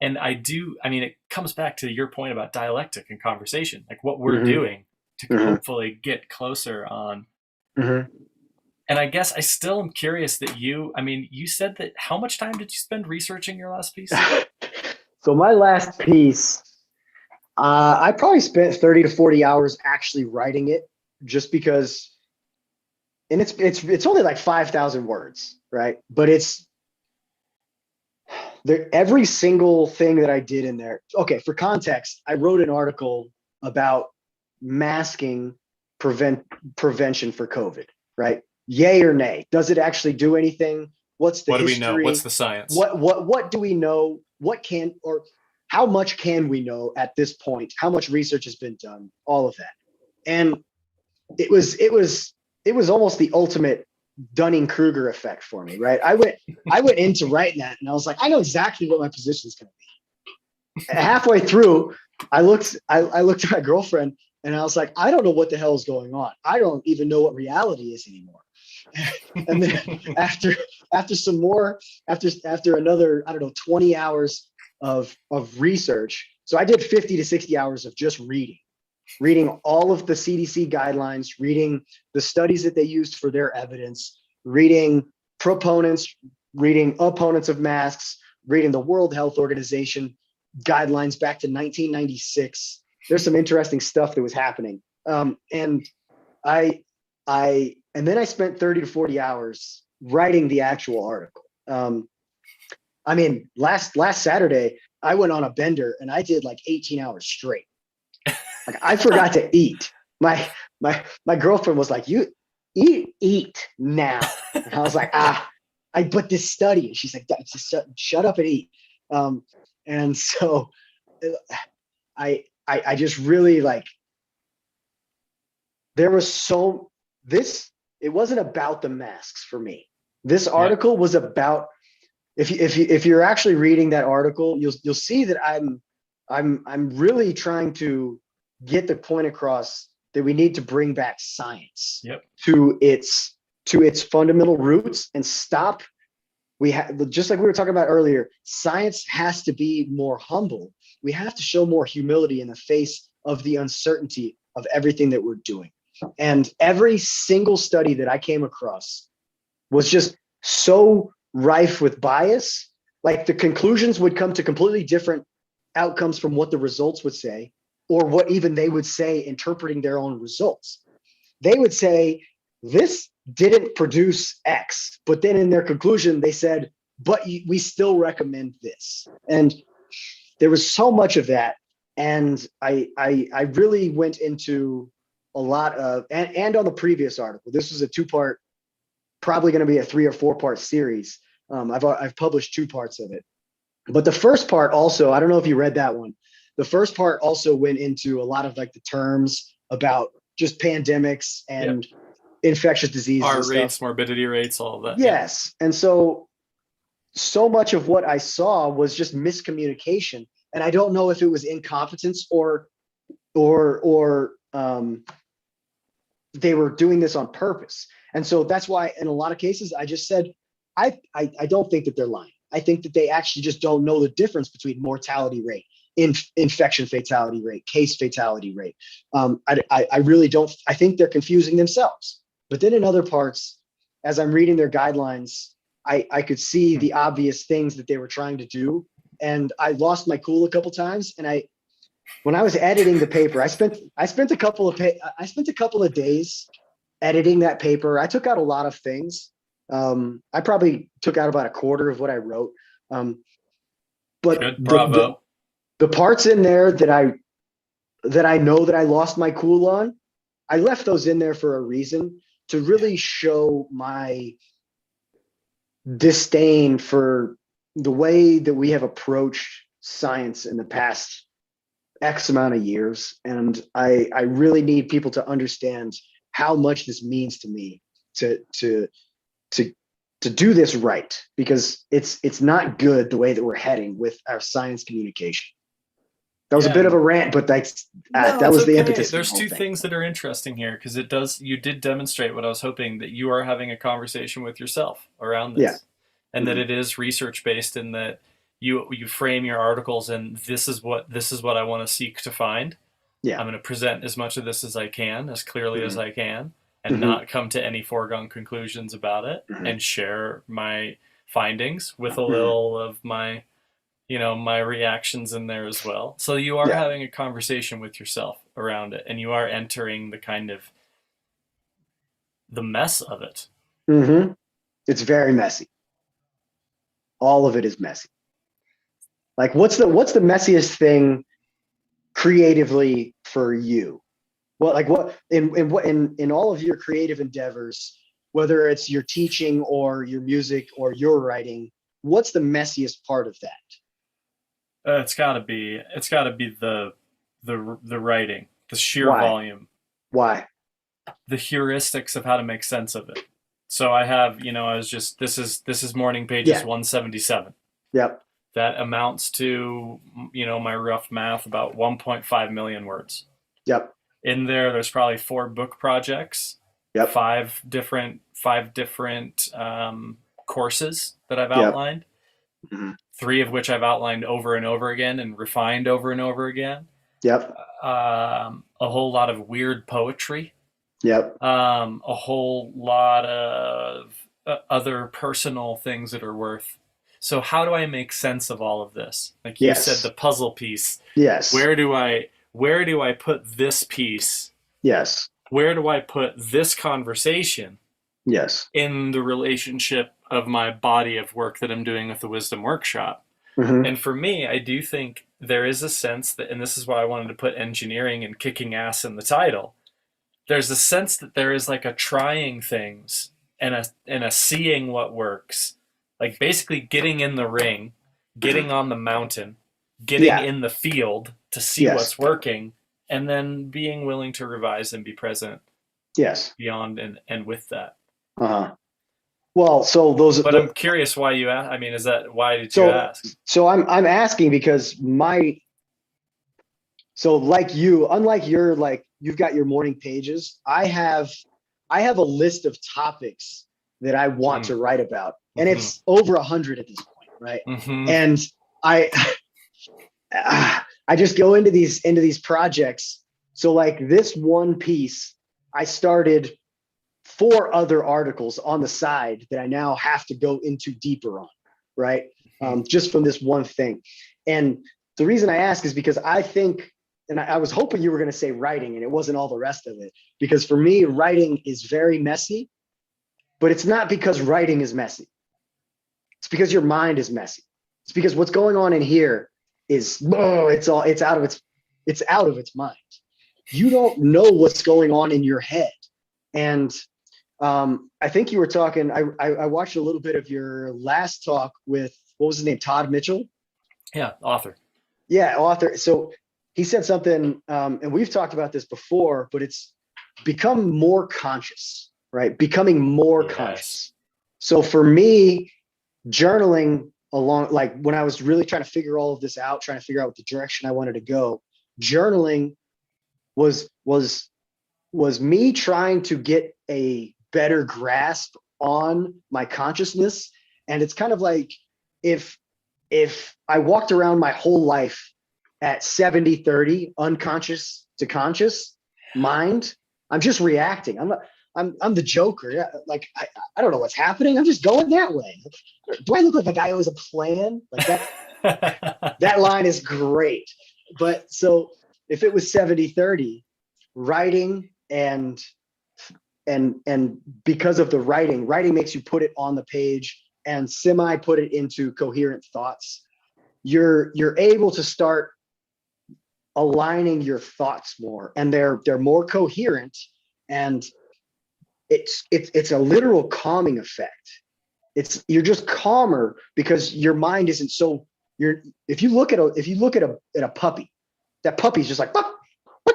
it comes back to your point about dialectic and conversation, like what we're doing to hopefully get closer on. And I guess I still am curious that you said that, how much time did you spend researching your last piece? So my last piece, I probably spent 30 to 40 hours actually writing it, just because, and it's only like 5,000 words, right? But it's there, every single thing that I did in there. Okay, for context, I wrote an article about masking prevention for COVID, right? Yay or nay? Does it actually do anything? What's the history? What do we know? What's the science? What do we know? Or how much can we know at this point? How much research has been done? All of that. And it was almost the ultimate Dunning-Kruger effect for me, right? I went into writing that, and I was like, I know exactly what my position is going to be. And halfway through, I looked at my girlfriend, and I was like, I don't know what the hell is going on. I don't even know what reality is anymore. And then after another, I don't know, 20 hours of research. So I did 50 to 60 hours of just reading all of the CDC guidelines, reading the studies that they used for their evidence, reading proponents, reading opponents of masks, reading the World Health Organization guidelines back to 1996. There's some interesting stuff that was happening. And then I spent 30 to 40 hours writing the actual article. Last Saturday, I went on a bender and I did like 18 hours straight. Like I forgot to eat. My girlfriend was like, "You eat now," and I was like, but this study. And she's like, just shut up and eat. And so I just really like. There was it wasn't about the masks for me. This article was about, if you're actually reading that article, you'll see that I'm really trying to get the point across that we need to bring back science to its fundamental roots and stop. Just like we were talking about earlier, science has to be more humble. We have to show more humility in the face of the uncertainty of everything that we're doing. And every single study that I came across was just so rife with bias. Like the conclusions would come to completely different outcomes from what the results would say, or what even they would say interpreting their own results. They would say, this didn't produce X, but then in their conclusion, they said, but we still recommend this. And there was so much of that. And I really went into a lot of, and on the previous article, this was a 2-part, probably going to be a 3 or 4-part series. I've published 2 parts of it, but the first part also, I don't know if you read that one. The first part also went into a lot of like the terms about just pandemics and infectious diseases, R rates, morbidity rates, all of that. Yes. And so much of what I saw was just miscommunication. And I don't know if it was incompetence or they were doing this on purpose. And so that's why in a lot of cases, I just said, I don't think that they're lying. I think that they actually just don't know the difference between mortality rate, infection fatality rate, case fatality rate. I really don't. I think they're confusing themselves. But then in other parts, as I'm reading their guidelines, I could see the obvious things that they were trying to do. And I lost my cool a couple times. And when I was editing the paper, I spent a couple of days editing that paper. I took out a lot of things. I probably took out about a quarter of what I wrote. But good, bravo. The parts in there that I know that I lost my cool on, I left those in there for a reason, to really show my disdain for the way that we have approached science in the past X amount of years. And I really need people to understand how much this means to me to do this right, because it's not good the way that we're heading with our science communication. That was a bit of a rant, but that was the impetus. There's 2 things that are interesting here, because you did demonstrate what I was hoping, that you are having a conversation with yourself around this, and that it is research based, and that you frame your articles and this is what I want to seek to find. I'm going to present as much of this as I can, as clearly as I can, and not come to any foregone conclusions about it, and share my findings with a little of my my reactions in there as well. So you are having a conversation with yourself around it, and you are entering the kind of the mess of it. It's very messy. All of it is messy. Like, what's the messiest thing creatively for you? Well, like what in all of your creative endeavors, whether it's your teaching or your music or your writing, what's the messiest part of that? It's got to be the writing, the sheer volume. Why? The heuristics of how to make sense of it. So I have, this is morning pages 177. Yep. That amounts to, my rough math, about 1.5 million words. Yep. In there's probably 4 book projects. Yep. 5 different courses that I've outlined. 3 of which I've outlined over and over again and refined over and over again. Yep. A whole lot of weird poetry. Yep. A whole lot of other personal things that are worth. So how do I make sense of all of this? Like you said, the puzzle piece. Yes. Where do I put this piece? Yes. Where do I put this conversation? Yes. In the relationship of my body of work that I'm doing with the Wisdom Workshop? Hmm. And for me, I do think there is a sense that, and this is why I wanted to put engineering and kicking ass in the title. There's a sense that there is like a trying things and a seeing what works. Like basically getting in the ring, getting on the mountain, getting Yeah. in the field to see Yes. what's working, and then being willing to revise and be present Yes. beyond and with that. Uh-huh. Well, so But I'm curious why you ask. I mean, is that why did you so ask? so I'm asking because like you, unlike your, like, you've got your morning pages, I have a list of topics that I want Mm, to write about, and mm-hmm, it's over 100 at this point, right? mm-hmm, And I I just go into these projects. So like this one piece, I started 4 other articles on the side that I now have to go into deeper on, right? mm-hmm. Just from this one thing. And the reason I ask is because I think, and I was hoping you were going to say writing, and it wasn't all the rest of it. Because for me, writing is very messy, but it's not because writing is messy. It's because your mind is messy. It's because what's going on in here is, oh, it's out of its mind. You don't know what's going on in your head. And I think you were talking. I watched a little bit of your last talk with, what was his name, Todd Mitchell. Yeah, author. Yeah, author. So he said something, and we've talked about this before, but it's become more conscious, right? Becoming more Yes. conscious. So for me, journaling along, like when I was really trying to figure all of this out, trying to figure out what the direction I wanted to go, journaling was was was me trying to get a better grasp on my consciousness. And it's kind of like, if I walked around my whole life at 70-30, unconscious to conscious mind, I'm just reacting. I'm the Joker. Yeah, like I don't know what's happening. I'm just going that way. Do I look like a guy who has a plan? Like that line is great. But so if it was 70-30, writing and because of the writing makes you put it on the page and semi put it into coherent thoughts. You're able to start aligning your thoughts more, and they're more coherent, and it's a literal calming effect. You're just calmer because your mind isn't so, you're if you look at a puppy, that puppy's just like, what? I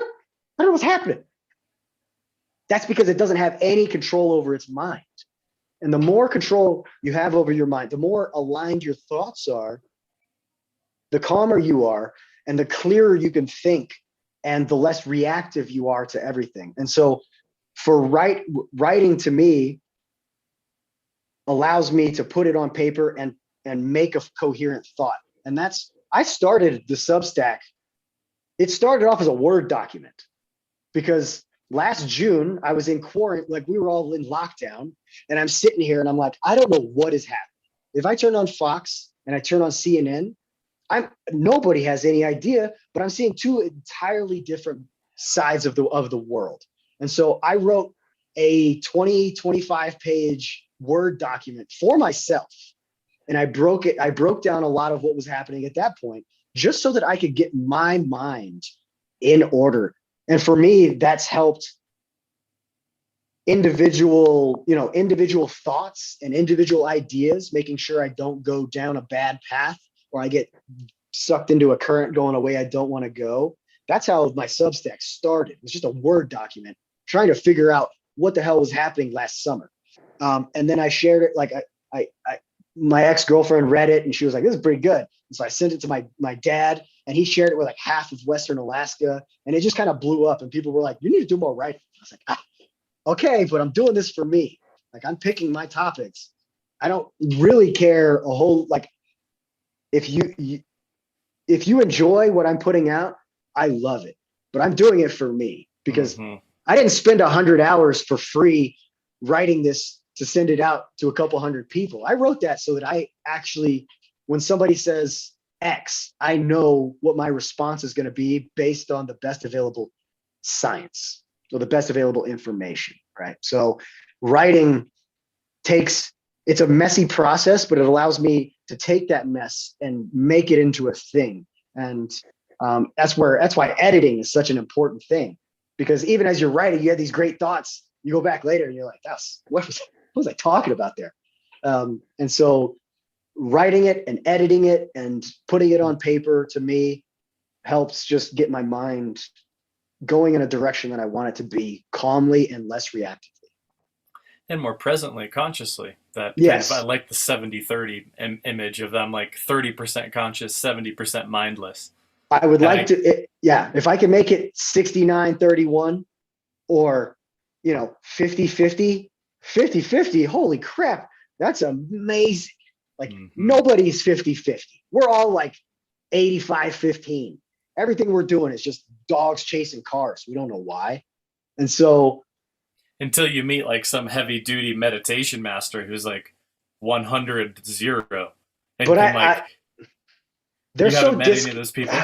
don't know what's happening. That's because it doesn't have any control over its mind. And the more control you have over your mind, the more aligned your thoughts are, the calmer you are, and the clearer you can think, and the less reactive you are to everything. And so for writing to me allows me to put it on paper and make a coherent thought. And I started the Substack. It started off as a Word document because last June I was in quarantine, like we were all in lockdown, and I'm sitting here and I'm like, I don't know what is happening. If I turn on Fox and I turn on CNN, nobody has any idea, but I'm seeing 2 entirely different sides of the world. And so I wrote a 25 page Word document for myself. And I broke down a lot of what was happening at that point, just so that I could get my mind in order. And for me, that's helped individual thoughts and individual ideas, making sure I don't go down a bad path or I get sucked into a current going a way I don't want to go. That's how my Substack started. It was just a Word document trying to figure out what the hell was happening last summer. And then I shared it. Like my ex-girlfriend read it and she was like, this is pretty good. And so I sent it to my dad, and he shared it with like half of Western Alaska, and it just kind of blew up, and people were like, you need to do more writing. I was like, okay, but I'm doing this for me. Like, I'm picking my topics. I don't really care a whole, like, if you enjoy what I'm putting out, I love it, but I'm doing it for me because Mm-hmm. I didn't spend 100 hours for free writing this to send it out to a couple hundred people. I wrote that so that I actually, when somebody says X, I know what my response is going to be based on the best available science or the best available information, right? So writing it's a messy process, but it allows me to take that mess and make it into a thing. And that's why editing is such an important thing, because even as you're writing, you have these great thoughts. You go back later and you're like, what was I talking about there? And so writing it and editing it and putting it on paper, to me, helps just get my mind going in a direction that I want it to be, calmly and less reactively. And more presently, consciously. That Yes. kind of, I like the 70-30 image of them, like 30% conscious, 70% mindless. I would like to, if I can make it 69-31 or, 50-50, 50-50, holy crap, that's amazing. Like nobody's 50-50. We're all like 85-15. Everything we're doing is just dogs chasing cars. We don't know why. And so until you meet like some heavy duty meditation master who's like 100-0. But they're so met any of those people?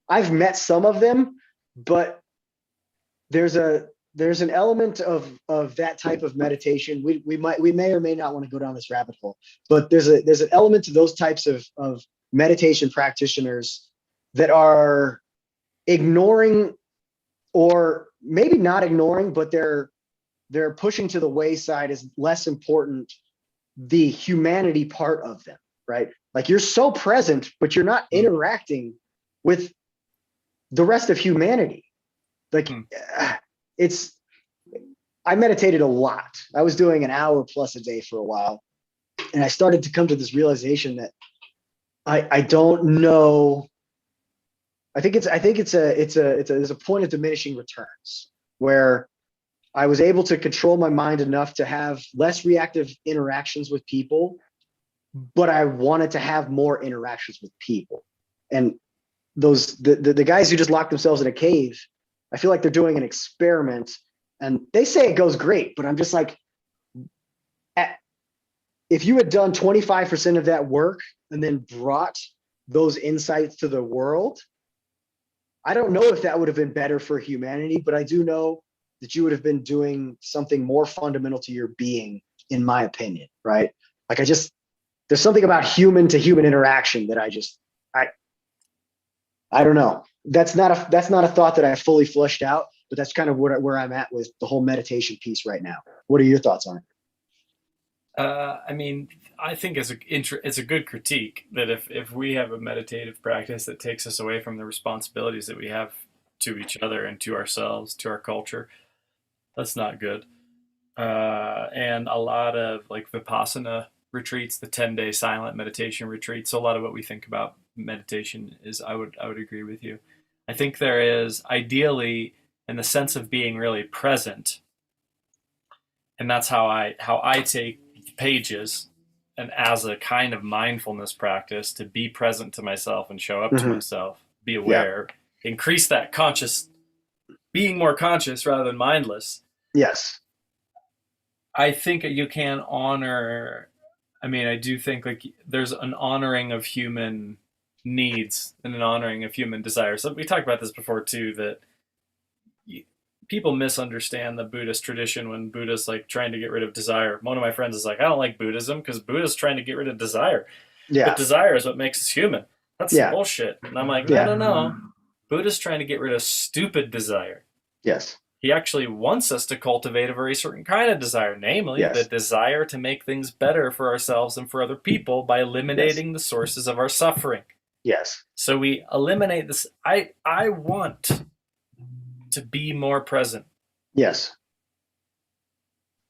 I've met some of them, but there's an element of that type of meditation. We may or may not want to go down this rabbit hole, but there's an element to those types of meditation practitioners that are ignoring, or maybe not ignoring, but they're pushing to the wayside as less important the humanity part of them, right? Like you're so present, but you're not interacting with the rest of humanity. Like I meditated a lot. I was doing an hour plus a day for a while. And I started to come to this realization that I don't know. I think there's a point of diminishing returns where I was able to control my mind enough to have less reactive interactions with people, but I wanted to have more interactions with people. And the guys who just lock themselves in a cave, I feel like they're doing an experiment, and they say it goes great, but I'm just like, if you had done 25% of that work and then brought those insights to the world, I don't know if that would have been better for humanity, but I do know that you would have been doing something more fundamental to your being, in my opinion, right? Like there's something about human to human interaction that I don't know. That's not a thought that I fully fleshed out, but that's kind of where I'm at with the whole meditation piece right now. What are your thoughts on it? I think it's a good critique that if we have a meditative practice that takes us away from the responsibilities that we have to each other and to ourselves, to our culture, that's not good. And a lot of like Vipassana retreats, the 10-day silent meditation retreats. So a lot of what we think about meditation is, I would agree with you. I think there is ideally in the sense of being really present. And that's how I take pages, and as a kind of mindfulness practice, to be present to myself and show up to myself, be aware, increase that conscious, being more conscious rather than mindless. Yes. I think you can honor, I do think like there's an honoring of human needs and an honoring of human desires. So we talked about this before too, that people misunderstand the Buddhist tradition when Buddha's like trying to get rid of desire. One of my friends is like, I don't like Buddhism because Buddha's trying to get rid of desire. Yeah. But desire is what makes us human. That's bullshit. And I'm like, no. Buddha's trying to get rid of stupid desire. Yes. He actually wants us to cultivate a very certain kind of desire, namely the desire to make things better for ourselves and for other people by eliminating the sources of our suffering. Yes. So we eliminate this. I want to be more present. Yes.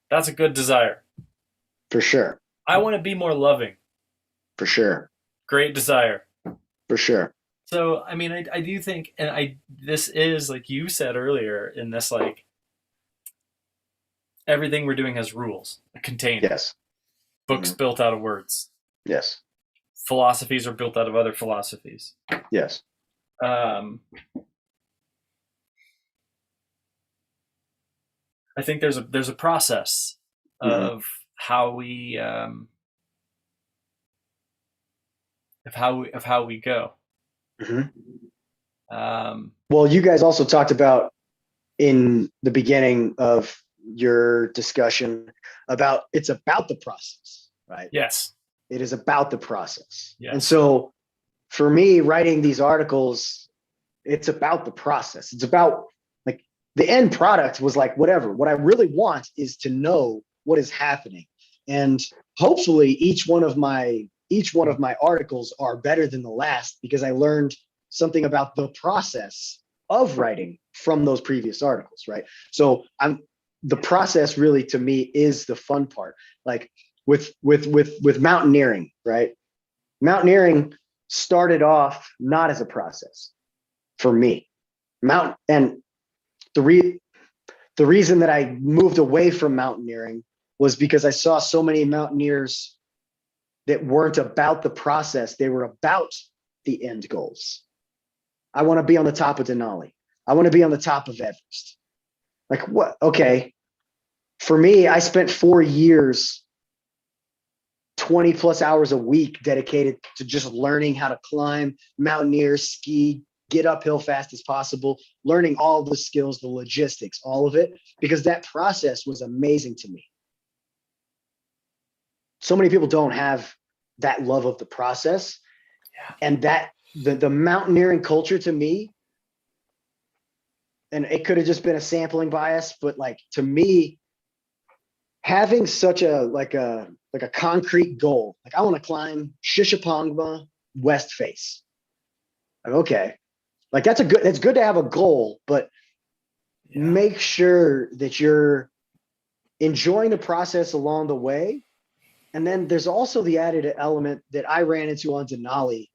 That's a good desire. For sure. I want to be more loving. For sure. Great desire. For sure. So, I do think, and this is, like you said earlier, in this, like, everything we're doing has rules, a container. Yes. Books built out of words. Yes. Philosophies are built out of other philosophies. Yes. I think there's a process of how we of how we go. Well, you guys also talked about in the beginning of your discussion about it's about the process, right? Yes. It is about the process. Yes. And so for me, writing these articles, it's about the process. It's about like the end product was like, whatever. What I really want is to know what is happening. And hopefully each one of my articles are better than the last because I learned something about the process of writing from those previous articles, right? So the process really to me is the fun part. Like with mountaineering, right? Mountaineering started off not as a process for me. And the reason that I moved away from mountaineering was because I saw so many mountaineers that weren't about the process. They were about the end goals. I want to be on the top of Denali. I want to be on the top of Everest. Like what? Okay. For me, I spent 4 years, 20 plus hours a week dedicated to just learning how to climb, mountaineer, ski, get uphill fast as possible, learning all the skills, the logistics, all of it, because that process was amazing to me. So many people don't have that love of the process. Yeah. And that the mountaineering culture to me, and it could have just been a sampling bias, but like to me, having such a concrete goal, like I want to climb Shishapangma West Face. Like, okay, like it's good to have a goal, but make sure that you're enjoying the process along the way. And then there's also the added element that I ran into on Denali,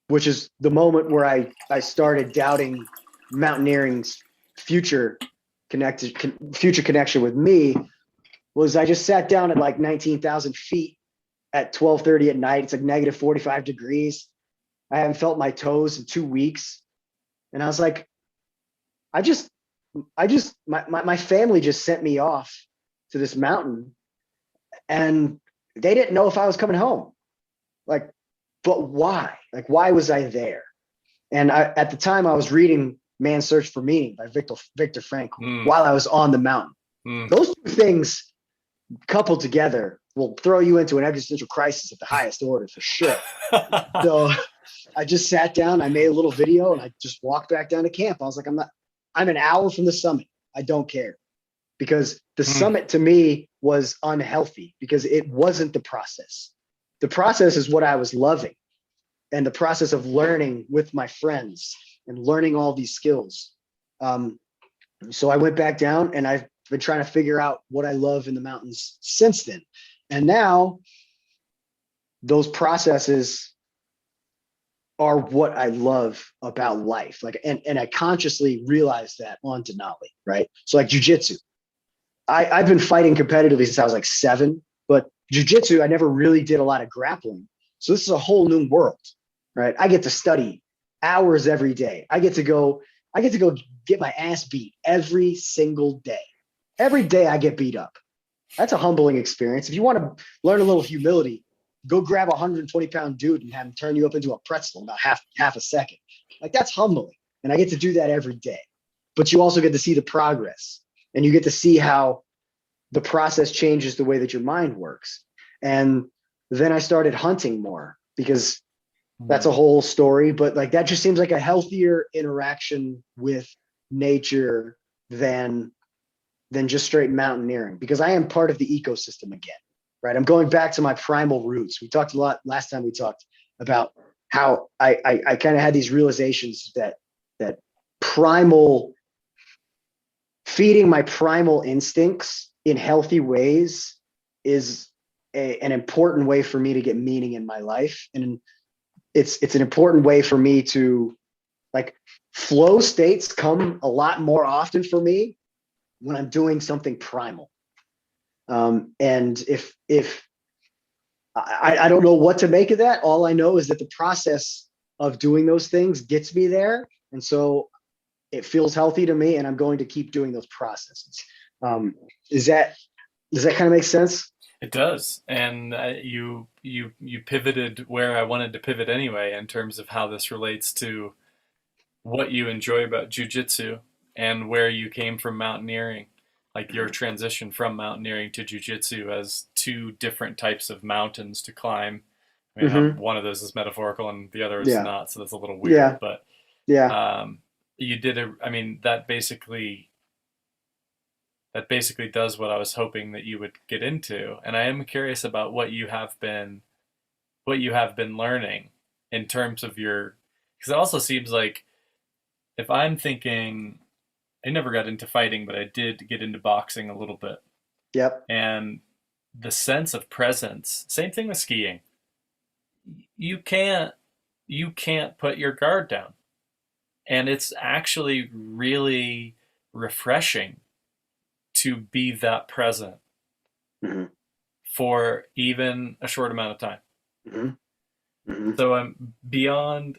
which is the moment where I started doubting mountaineering's future connection with me. Was I just sat down at like 19,000 feet at 12:30 at night. It's like negative 45 degrees. I haven't felt my toes in 2 weeks. And I was like, my family just sent me off to this mountain and they didn't know if I was coming home. Like, but why? Like, why was I there? And at the time I was reading Man's Search for Meaning by Viktor Frankl while I was on the mountain. Those two things coupled together will throw you into an existential crisis at the highest order for sure. So I just sat down, I made a little video, and I just walked back down to camp. I was like, I'm an hour from the summit. I don't care. Because the summit to me was unhealthy because it wasn't the process. The process is what I was loving. And the process of learning with my friends and learning all these skills. So I went back down and I've been trying to figure out what I love in the mountains since then. And now those processes are what I love about life. Like, and I consciously realized that on Denali, right? So like jujitsu, I've been fighting competitively since I was like 7, but jujitsu, I never really did a lot of grappling. So this is a whole new world, right? I get to study hours every day. I get to go get my ass beat every single day. Every day I get beat up. That's a humbling experience. If you want to learn a little humility, go grab a 120-pound dude and have him turn you up into a pretzel in about half a second. Like that's humbling. And I get to do that every day. But you also get to see the progress and you get to see how the process changes the way that your mind works. And then I started hunting more because that's a whole story, but like that just seems like a healthier interaction with nature than just straight mountaineering, because I am part of the ecosystem again, right? I'm going back to my primal roots. We talked a lot last time we talked about how I kind of had these realizations that feeding my primal instincts in healthy ways is an important way for me to get meaning in my life. And it's an important way for me to, like, flow states come a lot more often for me when I'm doing something primal. And if I don't know what to make of that, all I know is that the process of doing those things gets me there. And so it feels healthy to me and I'm going to keep doing those processes. Does that kind of make sense? It does. And you pivoted where I wanted to pivot anyway, in terms of how this relates to what you enjoy about jujitsu and where you came from mountaineering, like your transition from mountaineering to jujitsu as two different types of mountains to climb. I mean, one of those is metaphorical and the other is not, so that's a little weird. But you did I mean, that basically does what I was hoping that you would get into. And I am curious about what you have been learning in terms of because it also seems like, if I'm thinking, I never got into fighting, but I did get into boxing a little bit. Yep. And the sense of presence, same thing with skiing. You can't put your guard down. And it's actually really refreshing to be that present for even a short amount of time. So I'm beyond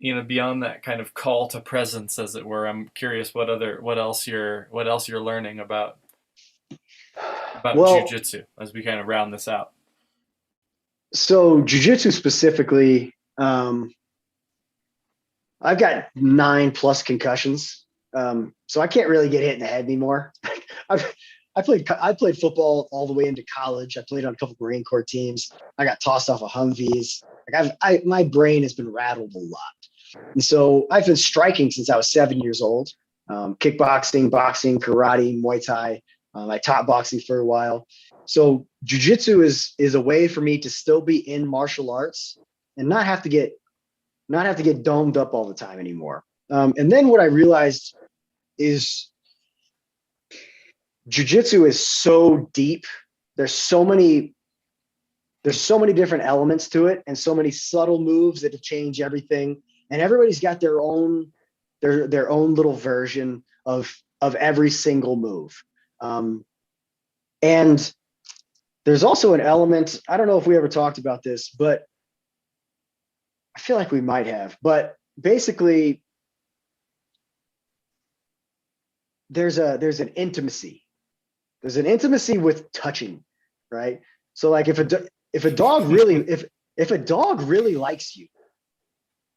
that kind of call to presence, as it were. I'm curious what else you're learning about jiu-jitsu as we kind of round this out. So jiu-jitsu specifically, I've got 9+ concussions. So I can't really get hit in the head anymore. I played football all the way into college. I played on a couple Marine Corps teams. I got tossed off of Humvees. Like my brain has been rattled a lot. And so I've been striking since I was 7 years old. Kickboxing, boxing, karate, Muay Thai. I taught boxing for a while. So jiu-jitsu is a way for me to still be in martial arts and not have to get domed up all the time anymore. And then what I realized is jiu-jitsu is so deep. There's so many different elements to it, and so many subtle moves that change everything. And everybody's got their own little version of every single move. And there's also an element, I don't know if we ever talked about this, but I feel like we might have, but basically there's an intimacy. There's an intimacy with touching, right? So like if a dog really likes you,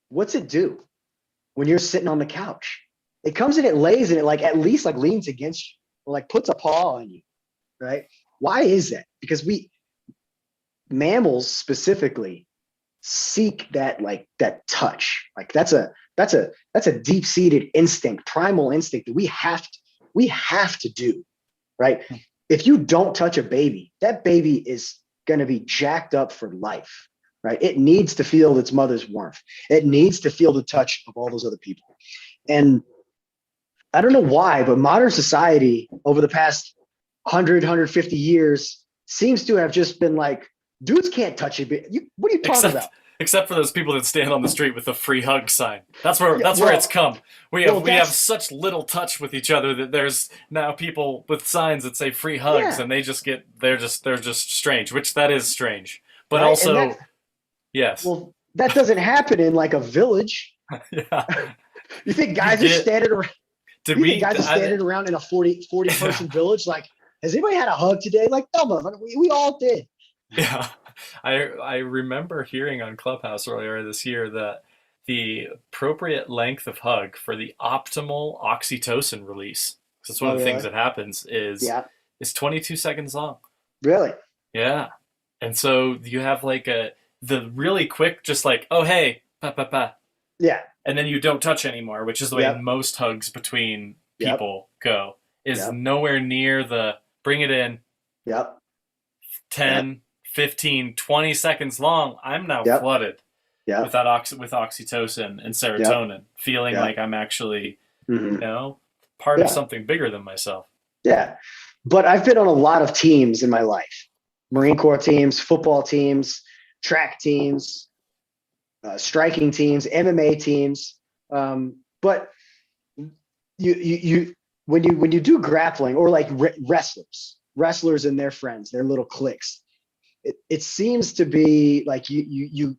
what's it do when you're sitting on the couch? It comes and it lays and it like at least like leans against you or like puts a paw on you, right? Why is that? Because mammals specifically seek that touch. Like that's a deep-seated instinct, primal instinct that we have to do, right? If you don't touch a baby, that baby is going to be jacked up for life, right? It needs to feel its mother's warmth. It needs to feel the touch of all those other people. And I don't know why, but modern society over the past 150 years seems to have just been like, dudes can't touch you. What are you talking about? Except for those people that stand on the street with the free hug sign. That's where it's come. We have such little touch with each other that there's now people with signs that say free hugs, and they're just strange, which that is strange. But right? Also, yes. Well, that doesn't happen in like a village. Yeah. You think guys are standing around? Standing around in a 40 person village? Like, has anybody had a hug today? Like, no, motherfucker, we all did. Yeah. I remember hearing on Clubhouse earlier this year that the appropriate length of hug for the optimal oxytocin release, because it's one of the things that happens, is 22 seconds long. Really? Yeah. And so you have like the really quick, just like, oh, hey, pa, pa, pa. Yeah. And then you don't touch anymore, which is the way most hugs between people go, is nowhere near the bring it in. 10, 15, 20 seconds long. I'm now flooded with that with oxytocin and serotonin, feeling like I'm actually, part of something bigger than myself. Yeah. But I've been on a lot of teams in my life. Marine Corps teams, football teams, track teams, striking teams, MMA teams. But you when you do grappling or like wrestlers and their friends, their little cliques, it seems to be like you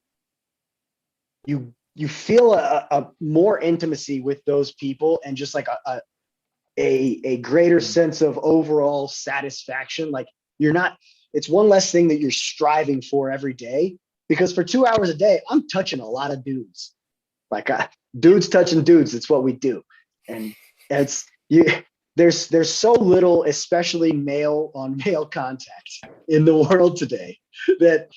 feel a more intimacy with those people and just like a greater sense of overall satisfaction. Like it's one less thing that you're striving for every day, because for 2 hours a day, I'm touching a lot of dudes. Like dudes touching dudes. It's what we do. And there's so little, especially male on male contact in the world today, that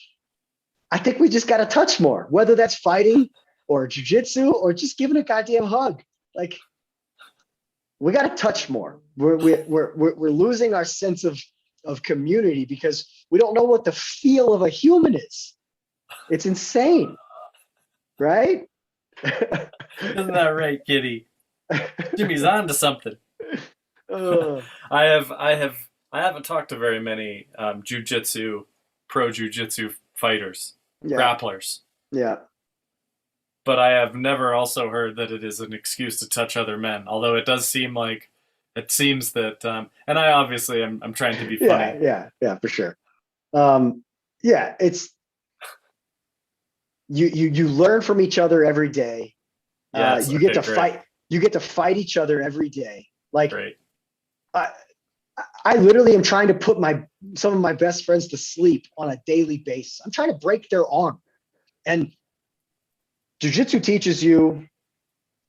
I think we just got to touch more, whether that's fighting or jujitsu or just giving a goddamn hug. Like, we got to touch more. We're losing our sense of community because we don't know what the feel of a human is. It's insane, right? Isn't that right, Kitty? Jimmy's on to something. Uh, I haven't talked to very many pro jujitsu fighters, yeah, grapplers, yeah. but I have never also heard that it is an excuse to touch other men. Although it does seem like it seems that, and I obviously I'm trying to be funny. Yeah, for sure. Yeah, it's you learn from each other every day. Yes, You get okay, to great. fight. You get to fight each other every day. Like, Great. I literally am trying to put some of my best friends to sleep on a daily basis. I'm trying to break their arm. And jiu-jitsu teaches you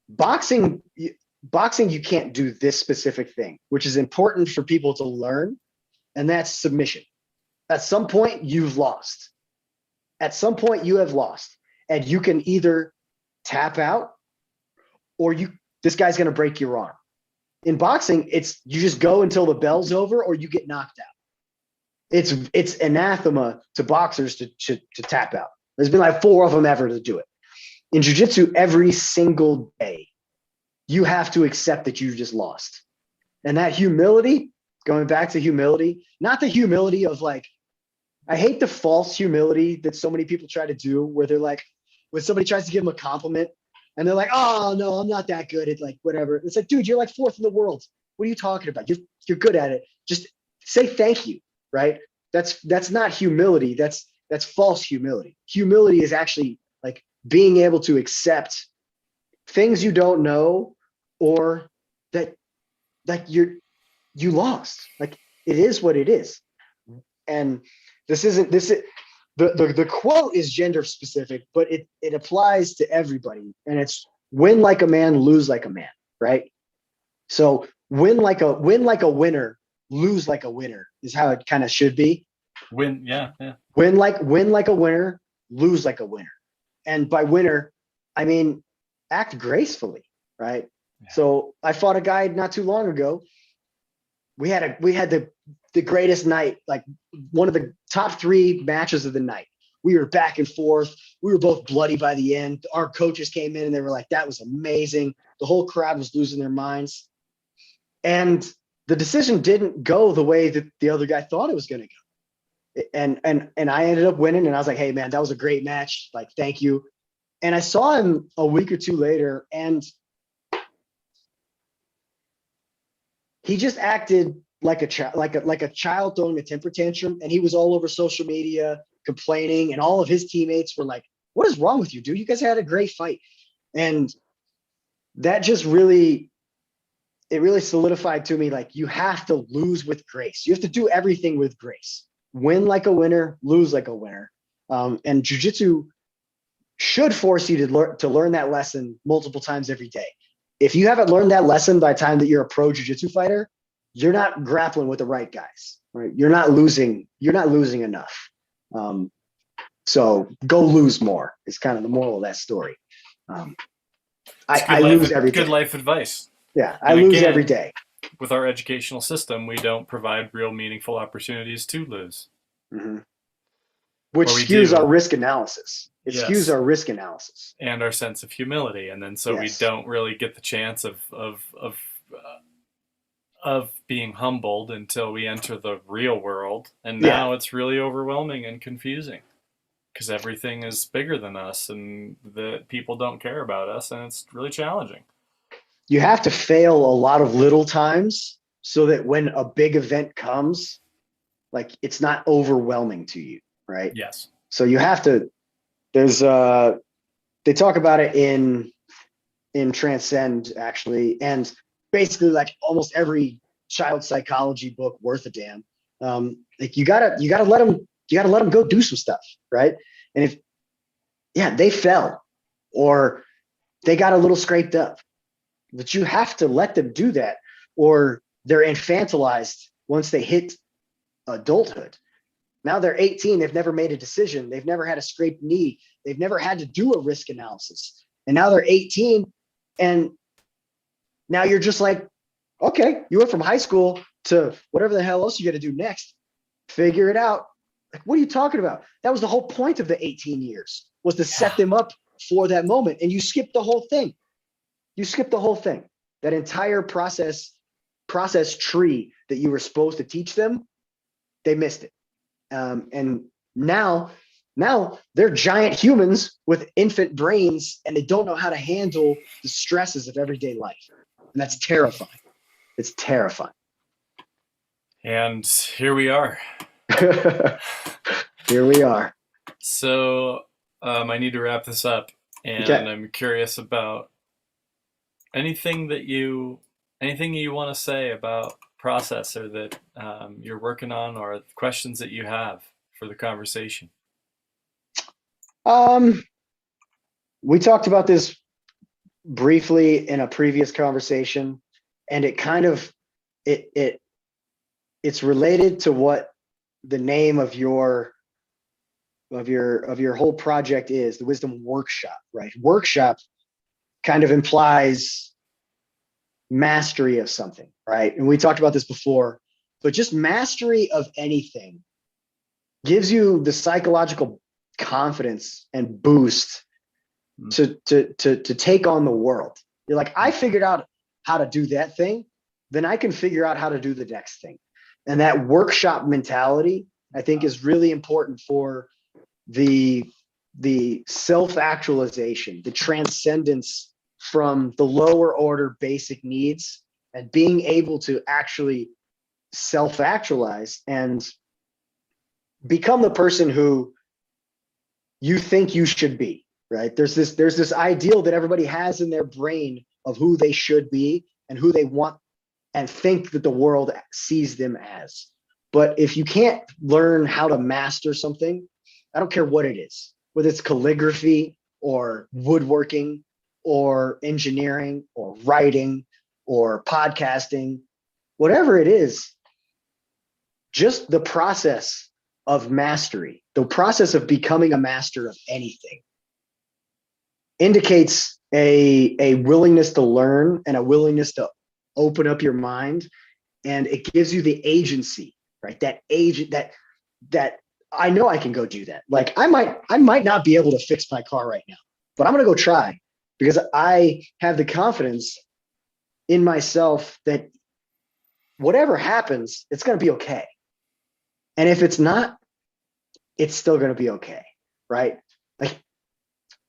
boxing. Boxing, you can't do this specific thing, which is important for people to learn, and that's submission. At some point, you've lost. At some point, you have lost, and you can either tap out or this guy's going to break your arm. In boxing, it's you just go until the bell's over or you get knocked out. It's anathema to boxers to tap out. There's been like 4 of them ever to do it. In jiu-jitsu, every single day, you have to accept that you just lost. And that humility, going back to humility, not the humility of like, I hate the false humility that so many people try to do where they're like, when somebody tries to give them a compliment, and they're like, oh, no, I'm not that good at like whatever. It's like, dude, you're like 4th in the world. What are you talking about? You're good at it. Just say thank you, right? That's not humility. That's false humility. Humility is actually like being able to accept things you don't know or that you lost. Like, it is what it is. And the quote is gender specific, but it applies to everybody. And it's win like a man, lose like a man, right? So win like a winner, lose like a winner is how it kind of should be. Yeah. Win like a winner, lose like a winner. And by winner, I mean act gracefully, right? Yeah. So I fought a guy not too long ago. We had the greatest night, like one of the top 3 matches of the night. We were back and forth. We were both bloody by the end. Our coaches came in and they were like, that was amazing. The whole crowd was losing their minds. And the decision didn't go the way that the other guy thought it was going to go. And I ended up winning. And I was like, hey, man, that was a great match. Like, thank you. And I saw him a week or 2 later, and he just acted like a child, like a child throwing a temper tantrum. And he was all over social media complaining, and all of his teammates were like, what is wrong with you, dude? You guys had a great fight. And that just really solidified to me, like, you have to lose with grace. You have to do everything with grace. Win like a winner, lose like a winner. And jiu-jitsu should force you to learn that lesson multiple times every day. If you haven't learned that lesson by the time that you're a pro jiu-jitsu fighter, you're not grappling with the right guys, right? You're not losing enough. So go lose more is kind of the moral of that story. I lose every day. Good life advice. Yeah, I lose every day. With our educational system, we don't provide real meaningful opportunities to lose. Mm-hmm. Which skews our risk analysis. It skews our risk analysis. And our sense of humility. And then we don't really get the chance of being humbled until we enter the real world. And now it's really overwhelming and confusing because everything is bigger than us and the people don't care about us. And it's really challenging. You have to fail a lot of little times so that when a big event comes, like, it's not overwhelming to you, right? Yes. So you have to, they talk about it in Transcend, actually, and basically like almost every child psychology book worth a damn. Like, you gotta let them go do some stuff, right? And if they fell or they got a little scraped up, but you have to let them do that, or they're infantilized once they hit adulthood. Now they're 18. They've never made a decision. They've never had a scraped knee. They've never had to do a risk analysis. And now they're 18. And now you're just like, okay, you went from high school to whatever the hell else you got to do next. Figure it out. Like, what are you talking about? That was the whole point of the 18 years, was to set them up for that moment. And you skipped the whole thing. You skipped the whole thing. That entire process tree that you were supposed to teach them, they missed it. And now they're giant humans with infant brains, and they don't know how to handle the stresses of everyday life. And that's terrifying. It's terrifying. And here we are. Here we are. So I need to wrap this up, and Okay. I'm curious about anything you want to say about process, or that you're working on, or questions that you have for the conversation. We talked about this briefly in a previous conversation, and it kind of it's related to what the name of your whole project is, the Wisdom Workshop, right? Workshop kind of implies mastery of something, right? And we talked about this before, but just mastery of anything gives you the psychological confidence and boost to take on the world. You're like, I figured out how to do that thing, then I can figure out how to do the next thing. And that workshop mentality, I think, is really important for the self-actualization, the transcendence from the lower order basic needs, and being able to actually self-actualize and become the person who you think you should be, right? There's this ideal that everybody has in their brain of who they should be and who they want and think that the world sees them as. But if you can't learn how to master something, I don't care what it is, whether it's calligraphy or woodworking or engineering or writing or podcasting, whatever it is, just the process of mastery, the process of becoming a master of anything, indicates a willingness to learn and a willingness to open up your mind. And it gives you the agency, right? That I know I can go do that. Like I might not be able to fix my car right now, but I'm going to go try, because I have the confidence in myself that whatever happens, it's going to be okay. And if it's not, it's still going to be okay, right? Like,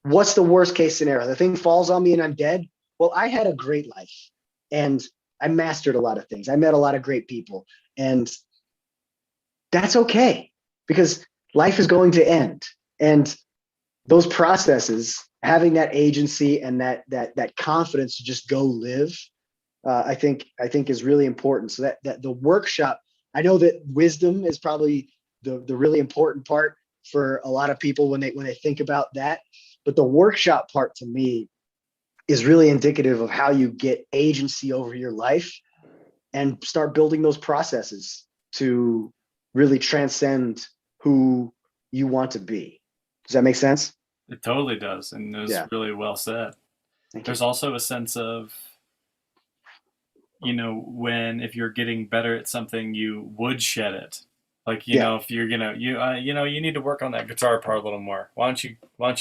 what's the worst case scenario? The thing falls on me and I'm dead. Well, I had a great life and I mastered a lot of things. I met a lot of great people, and that's okay, because life is going to end. And those processes, having that agency and that confidence to just go live, I think is really important. So that the workshop, I know that wisdom is probably the really important part for a lot of people when they think about that. But the workshop part, to me, is really indicative of how you get agency over your life and start building those processes to really transcend who you want to be. Does that make sense? It totally does, and it was really well said. There's also a sense of, if you're getting better at something, you would shed it. Like, if you're you need to work on that guitar part a little more. Why don't you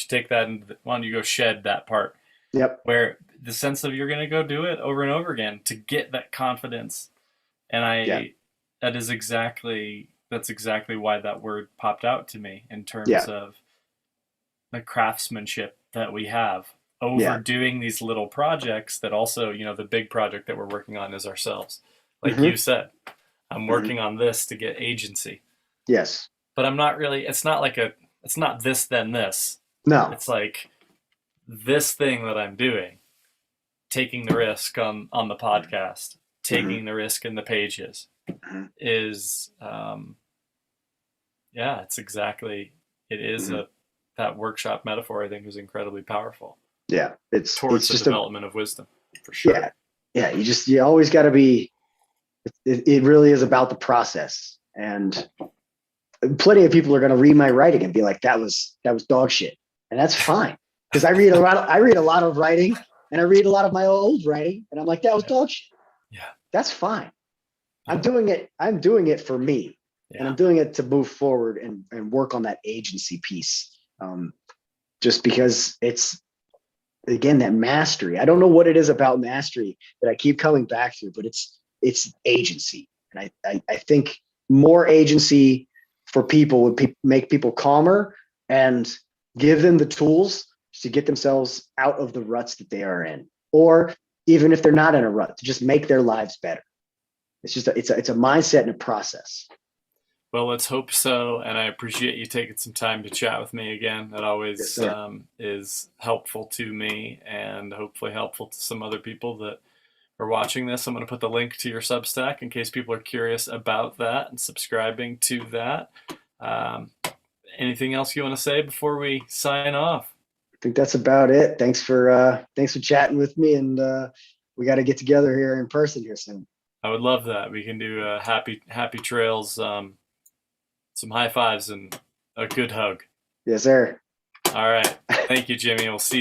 take that and why don't you go shed that part? Yep. Where the sense of you're going to go do it over and over again to get that confidence. And that's exactly why that word popped out to me, in terms of the craftsmanship that we have over doing these little projects that also, the big project that we're working on is ourselves. Like you said, I'm working on this to get agency. Yes. But I'm not really, it's not this, then this. No. It's like this thing that I'm doing, taking the risk on the podcast, taking the risk in the pages is, that workshop metaphor, I think, is incredibly powerful. Yeah. It's towards just the development of wisdom, for sure. Yeah. You always got to be It really is about the process. And plenty of people are going to read my writing and be like, that was dog shit. And that's fine. Because I read a lot of writing, and I read a lot of my old writing, and I'm like, that was dog shit. Yeah. That's fine. Yeah. I'm doing it for me. Yeah. And I'm doing it to move forward and work on that agency piece. Just because it's, again, that mastery. I don't know what it is about mastery that I keep coming back to, but it's agency. And I think more agency for people would make people calmer and give them the tools to get themselves out of the ruts that they are in, or even if they're not in a rut, to just make their lives better. It's just it's a mindset and a process. Well, let's hope so. And I appreciate you taking some time to chat with me again. That always is helpful to me, and hopefully helpful to some other people that are watching this. I'm going to put the link to your Substack in case people are curious about that and subscribing to that. Anything else you want to say before we sign off? I think that's about it. Thanks for chatting with me, and we got to get together here in person here soon. I would love that. We can do happy trails, some high fives, and a good hug. Yes, sir. All right. Thank you, Jimmy. We'll see you.